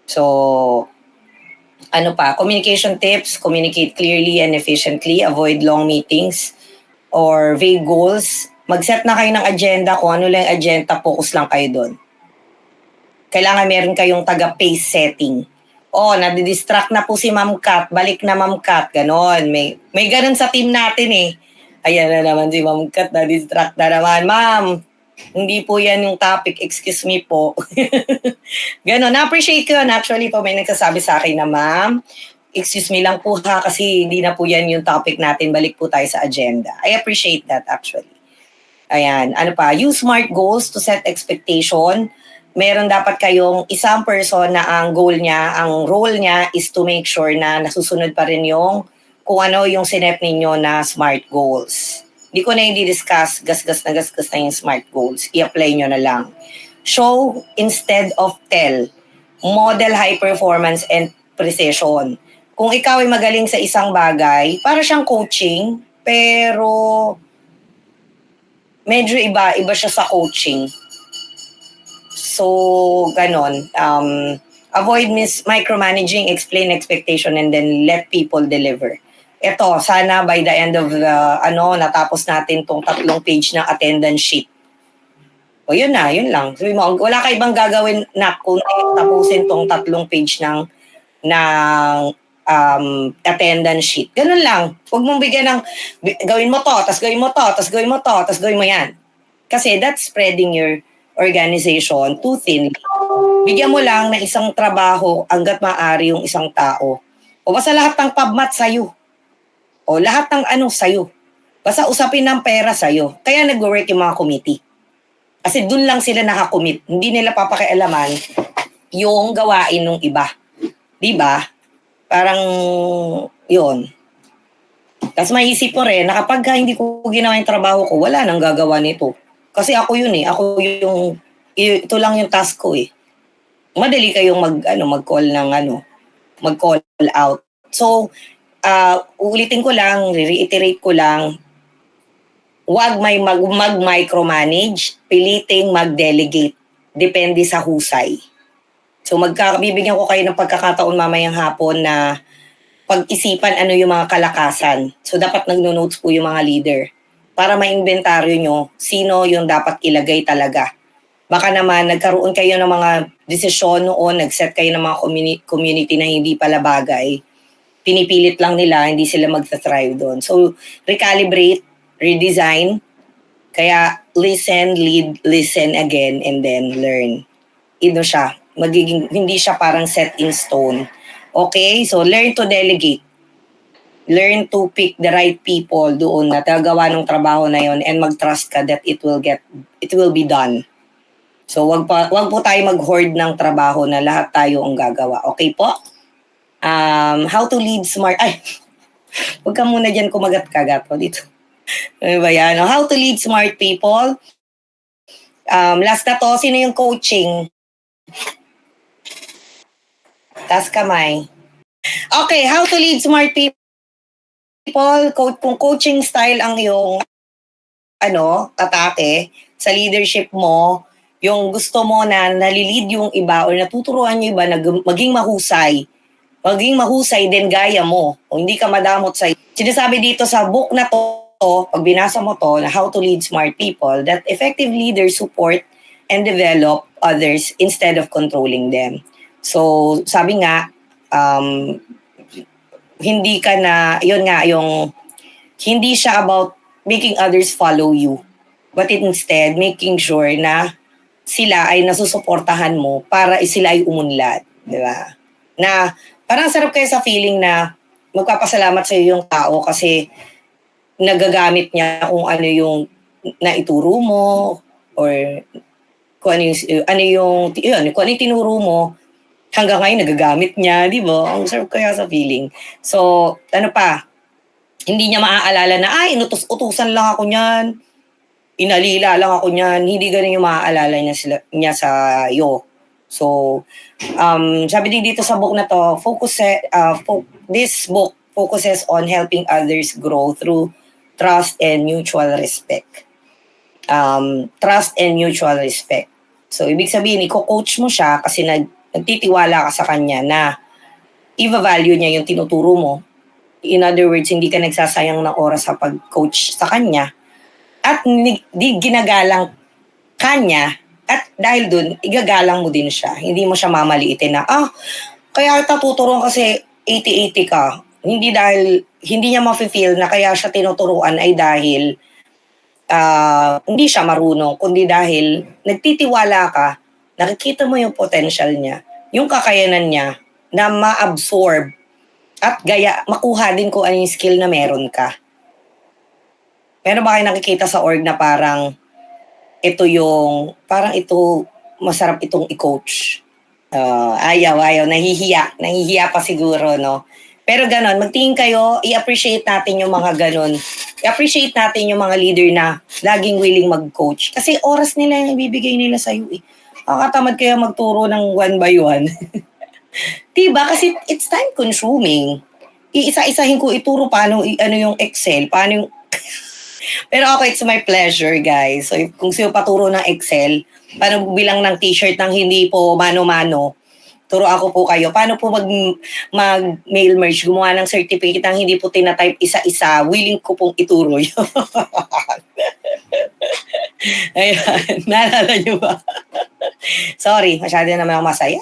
So, communication tips, communicate clearly and efficiently, avoid long meetings or vague goals. Mag-set na kayo ng agenda, kung ano lang yung agenda, focus lang kayo doon. Kailangan meron kayong taga-pace setting. Nadidistract na po si Ma'am Kat, balik na Ma'am Kat, ganon. May ganon sa team natin eh. Ayan na naman si Ma'am Kat, nadidistract na naman. Ma'am, hindi po yan yung topic, excuse me po. Ganon, na-appreciate ko yun. Actually po may nagsasabi sa akin na, ma'am, excuse me lang po ha, kasi hindi na po yan yung topic natin. Balik po tayo sa agenda. I appreciate that actually. Ayan, ano pa? Use SMART goals to set expectation. Meron dapat kayong isang person na ang goal niya, ang role niya is to make sure na nasusunod pa rin yung kung ano yung sinep ninyo na SMART goals. Hindi ko na hindi discuss, gasgas na yung SMART goals. I-apply nyo na lang. Show instead of tell. Model high performance and precision. Kung ikaw ay magaling sa isang bagay, para siyang coaching, pero medyo iba siya sa coaching. So, ganon. Avoid micromanaging, explain expectation, and then let people deliver. Ito, sana by the end of the, natapos natin tong 3 page ng attendance sheet. O yun na, yun lang. Sabi mo, wala ka ibang gagawin na kung tapusin tong 3 page ng attendance sheet. Ganun lang. Huwag mong bigyan ng, gawin mo to, tas gawin mo to, tas gawin mo to, tas gawin mo yan. Kasi that's spreading your organization too thin. Bigyan mo lang ng isang trabaho hanggat maaari yung isang tao. O basta lahat ng pabmat sa'yo. O lahat ng sa'yo. Basta usapin ng pera sa'yo. Kaya nag-work yung mga committee. Kasi dun lang sila nakakommit. Hindi nila papakialaman yung gawain ng iba. Diba? Parang yun. Tapos maisip mo rin na kapag hindi ko ginawa yung trabaho ko, wala nang gagawa nito. Kasi ako yun eh. Ito lang yung task ko eh. Madali kayong mag-call mag-call out. So, ulitin ko lang, reiterate ko lang, huwag mag-micromanage, piliting mag-delegate. Depende sa husay. So bibigyan ko kayo ng pagkakataon mamayang hapon na pag-isipan ano yung mga kalakasan. So dapat nagno-notes po yung mga leader para ma-inventaryo nyo sino yung dapat ilagay talaga. Baka naman nagkaroon kayo ng mga desisyon noon, nag-set kayo ng mga community na hindi pala bagay. Pinipilit lang nila, hindi sila mag-thrive doon. So recalibrate, redesign, kaya listen, lead, listen again, and then learn. Siya. Hindi siya parang set in stone. Okay? So, learn to delegate. Learn to pick the right people doon na tagawa ng trabaho na yon and mag-trust ka that it will be done. So, wag po tayo mag-hoard ng trabaho na lahat tayo ang gagawa. Okay po? How to lead smart. Ay, wag ka muna dyan kumagat-kagat po dito. Ano ba yan? How to lead smart people. Last na to, sino yung coaching? Taas kamay. Okay, how to lead smart people. Kung coaching style ang yung atake sa leadership mo, yung gusto mo na nalilid yung iba or natuturuan yung iba na maging mahusay. Maging mahusay din gaya mo. O hindi ka madamot sa... Sinasabi dito sa book na to, pag binasa mo to, na How to Lead Smart People, that effective leaders support and develop others instead of controlling them. So, sabi nga, hindi siya about making others follow you, but instead, making sure na sila ay nasusuportahan mo para sila ay umunlad. Di ba? Na parang sarap kayo sa feeling na magpapasalamat sa iyo yung tao kasi nagagamit niya kung ano yung naituro mo or kung ano yung tinuro mo, hanggang ngayon nagagamit niya, di ba? Ang sarap kaya sa feeling. So, hindi niya maaalala na, inutos-utusan lang ako niyan, inalila lang ako niyan, hindi ganun yung maaalala niya sa iyo. So, sabi din dito sa book na to, this book focuses on helping others grow through trust and mutual respect. Trust and mutual respect. So, ibig sabihin, i-coach mo siya kasi nagtitiwala ka sa kanya na i-value niya yung tinuturo mo. In other words, hindi ka nagsasayang ng oras sa pag-coach sa kanya at di ginagalang kanya at dahil dun, igagalang mo din siya. Hindi mo siya mamaliitin na, kaya tuturuan kasi 80-80 ka. Hindi niya ma-feel na kaya siya tinuturuan ay dahil hindi siya marunong, kundi dahil nagtitiwala ka, nakikita mo yung potential niya, yung kakayanan niya na ma-absorb At makuha din kung ano yung skill na meron ka. Meron ba kayo nakikita sa org na parang ito masarap itong i-coach? Ayaw, nahihiya pa siguro, no? Pero ganon, magtingin kayo, i-appreciate natin yung mga ganon. I-appreciate natin yung mga leader na laging willing mag-coach. Kasi oras nila yung ibibigay nila sa'yo eh. Nakakatamad kaya magturo ng one by one. Diba? Kasi it's time consuming. Iisa-isahin ko ituro paano, ano yung Excel, paano yung... Pero okay, it's my pleasure, guys. So kung sino paturo ng Excel, paano bilang ng t-shirt ng hindi po mano-mano, turo ako po kayo. Paano po mag-mail merge, gumawa ng certificate ng hindi po tinatype isa-isa, willing ko pong ituro yun. Ayan, naalala nyo ba? Sorry, masyado naman ako masaya.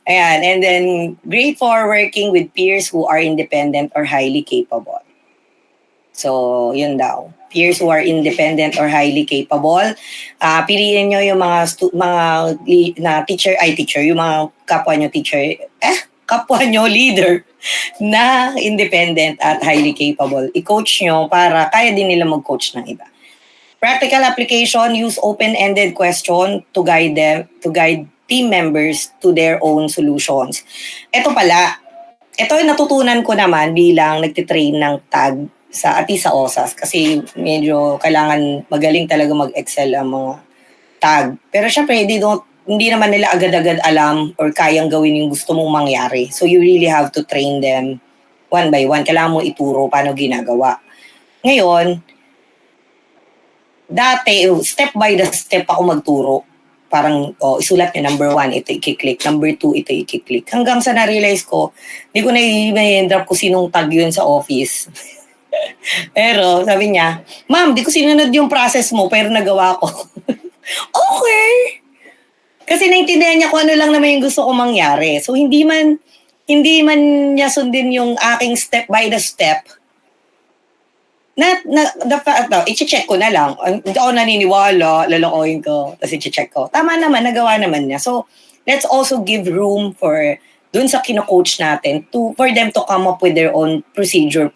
Ayan, and then great for working with peers who are independent or highly capable. So, yun daw. Peers who are independent or highly capable. Piliin nyo yung mga teacher, yung mga kapwa nyo leader na independent at highly capable. I-coach nyo para kaya din nila mag-coach ng iba. Practical application, use open-ended question to guide team members to their own solutions. Ito yung natutunan ko naman bilang nagtitrain ng tag sa OSAS kasi medyo kailangan magaling talaga mag-excel ang mga tag. Pero syempre, hindi naman nila agad-agad alam or kayang gawin yung gusto mong mangyari. So you really have to train them one by one. Kailangan mo ituro paano ginagawa. Ngayon, dati, step by the step ako magturo. Parang, isulat niya, number 1, ito i-click. Number 2, ito i-click. Hanggang sa na-realize ko, di ko na-drop ko sinong tag yun sa office. Pero sabi niya, ma'am, di ko sinunod yung process mo, pero nagawa ko. Okay. Kasi naintindihan niya kung ano lang naman yung gusto ko mangyari. So hindi man niya sundin yung aking step by the step. I-check ko na lang. Hindi ako naniniwala, lalakohin ko, tapos i-check ko. Tama naman, nagawa naman niya. So let's also give room for dun sa kino-coach natin for them to come up with their own procedure,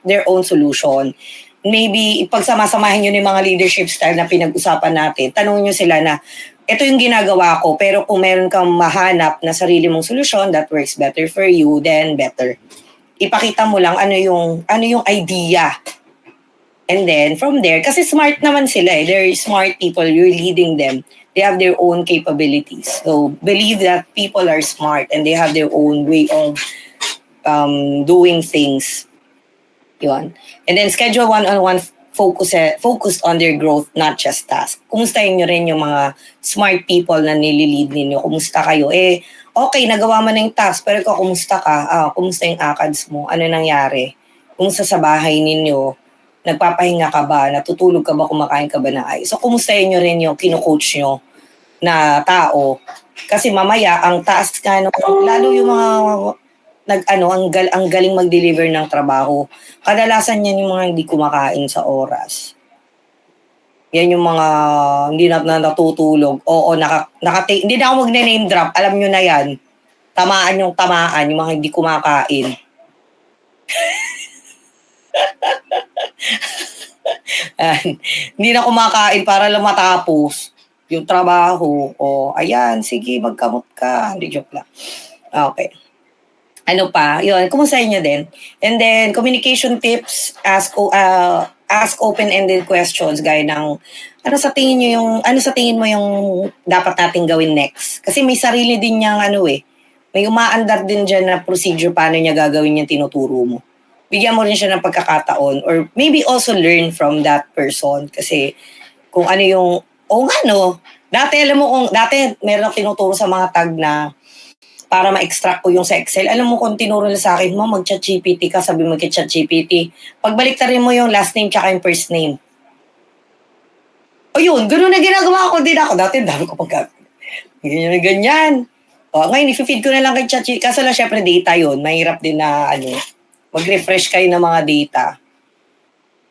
their own solution. Maybe pagsama-samahin nyo yung mga leadership style na pinag-usapan natin, tanongin nyo sila na, ito yung ginagawa ko, pero kung meron kang mahanap na sarili mong solusyon that works better for you, then better. Ipakita mo lang ano yung idea. And then from there, kasi smart naman sila eh. They're smart people, you're leading them. They have their own capabilities. So believe that people are smart and they have their own way of doing things. Yun. And then schedule one-on-one focused on their growth, not just task. Kumustahin nyo rin yung mga smart people na nililid ninyo. Kumusta kayo? Okay, nagawa mo na yung task, pero ikaw, kumusta ka? Kumusta yung ACADS mo? Ano nangyari? Kumusta sa bahay ninyo? Nagpapahinga ka ba? Natutulog ka ba? Kumakain ka ba na ay? So, kumustahin nyo rin yung kinu-coach nyo na tao. Kasi mamaya, ang task ka, lalo yung mga ang galing mag-deliver ng trabaho. Kadalasan yan yung mga hindi kumakain sa oras. Yan yung mga hindi na natutulog. Oo, hindi na ako magne-name drop. Alam nyo na yan. Tamaan, yung mga hindi kumakain. Hindi na kumakain para lang matapos yung trabaho. Ayan, sige, magkamot ka. Hindi, joke lang. Okay. Ano pa? Yun, kumustahin nyo din. And then, communication tips, ask open-ended questions, gaya ng, ano sa tingin mo yung dapat nating gawin next? Kasi may sarili din niyang may umaandar din dyan na procedure paano niya gagawin yung tinuturo mo. Bigyan mo rin siya ng pagkakataon or maybe also learn from that person kasi kung ano yung, dati meron akong tinuturo sa mga tag na para ma-extract ko yung sa Excel. Alam mo kung tinuro na sa akin mo, mag-ChatGPT ka, sabi mo kay ChatGPT. Pagbalik rin mo yung last name tsaka yung first name. Yun, ganun na ginagawa ko din ako. Dati, dami ko pagka. Ganyan. Ngayon, i-feed ko na lang kay ChatGPT. Kaso lang, syempre, data yun. Mahirap din na, mag-refresh kayo ng mga data.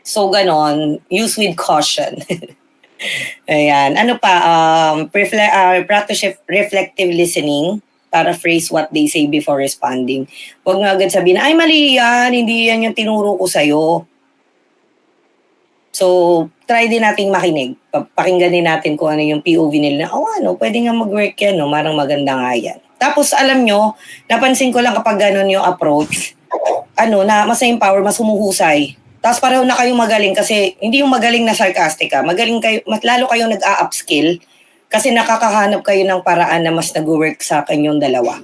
So, ganon. Use with caution. Ayan. Ano pa? Practice reflective listening. paraphrase what they say before responding. Huwag nga agad sabihin, ay mali yan, hindi yan yung tinuro ko sa'yo. So, try din nating makinig. Pakinggan din natin kung ano yung POV nila. Pwede nga mag-work yan, no? Marang maganda nga yan. Tapos, alam nyo, napansin ko lang kapag ganun yung approach, na mas na-empower, mas humuhusay. Tapos pareho na kayong magaling kasi hindi yung magaling na sarcastic ka. Magaling kayo, mas lalo kayong nag-a-upskill kasi nakakahanap kayo ng paraan na mas nag-work sa kanyong dalawa.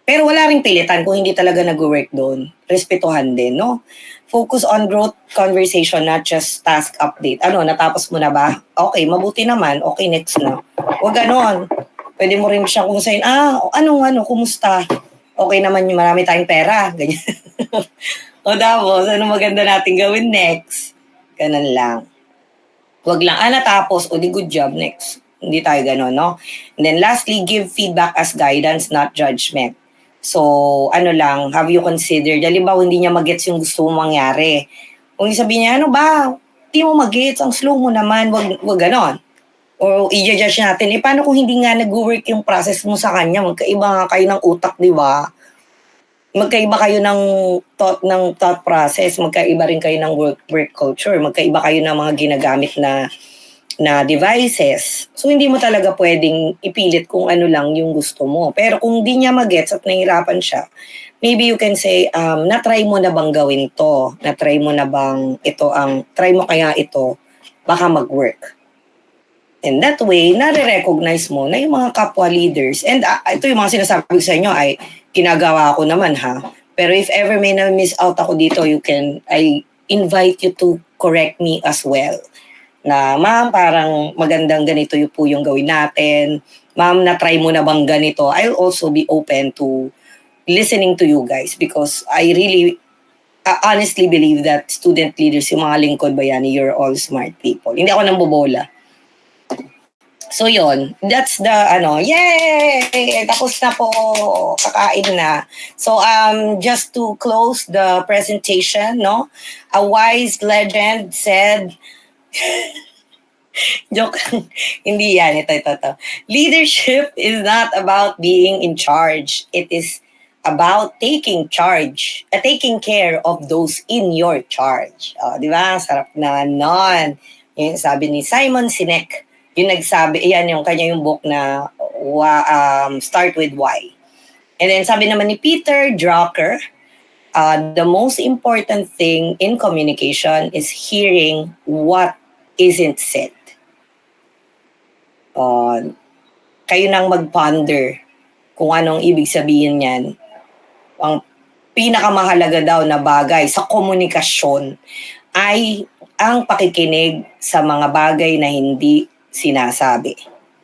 Pero wala ring pilitan kung hindi talaga nag-work doon. Respetuhan din, no? Focus on growth conversation, not just task update. Natapos mo na ba? Okay, mabuti naman. Okay, next na. Huwag ganon. Pwede mo rin siyang kumusayin, kumusta? Okay naman yung marami tayong pera. Ganyan. O tapos, maganda natin gawin next? Ganun lang. Huwag lang, natapos, di good job, next. Hindi tayo ganun, no? And then lastly, give feedback as guidance, not judgment. So, have you considered, halimbawa hindi niya mag-gets yung gusto mong mangyari. Kung sabihin niya, di mo mag-gets, ang slow mo naman, wag ganon. O i-judge natin, paano kung hindi nga nag-work yung process mo sa kanya? Magkaiba nga kayo ng utak, di ba? Magkaiba kayo ng thought process, magkaiba rin kayo ng work culture, magkaiba kayo ng mga ginagamit na devices. So, hindi mo talaga pwedeng ipilit kung ano lang yung gusto mo. Pero kung di niya mag-gets at nahihirapan siya, maybe you can say, na-try mo na bang gawin to? Na-try mo na bang try mo kaya ito? Baka mag-work. And that way, nare-recognize mo na yung mga kapwa leaders. And ito yung mga sinasabi ko sa inyo ay ginagawa ko naman ha. Pero if ever may na-miss out ako dito, I invite you to correct me as well. Na ma'am, parang magandang ganito yung po yung gawin natin. Ma'am, na-try mo na bang ganito? I'll also be open to listening to you guys because I really honestly believe that student leaders, yung mga lingkod bayani, you're all smart people. Hindi ako nang bobola. So yon, that's the yay! Tapos na po, kakain na. So just to close the presentation, no? A wise legend said, joke, hindi yan, ito. Leadership is not about being in charge. It is about taking care of those in your charge. Di ba? Sarap na nun. Yung sabi ni Simon Sinek, yung nagsabi, yung kanya yung book na Start with Why. And then sabi naman ni Peter Drucker, the most important thing in communication is hearing what isn't said. Kayo nang mag-ponder kung anong ibig sabihin yan. Ang pinakamahalaga daw na bagay sa komunikasyon ay ang pakikinig sa mga bagay na hindi sinasabi.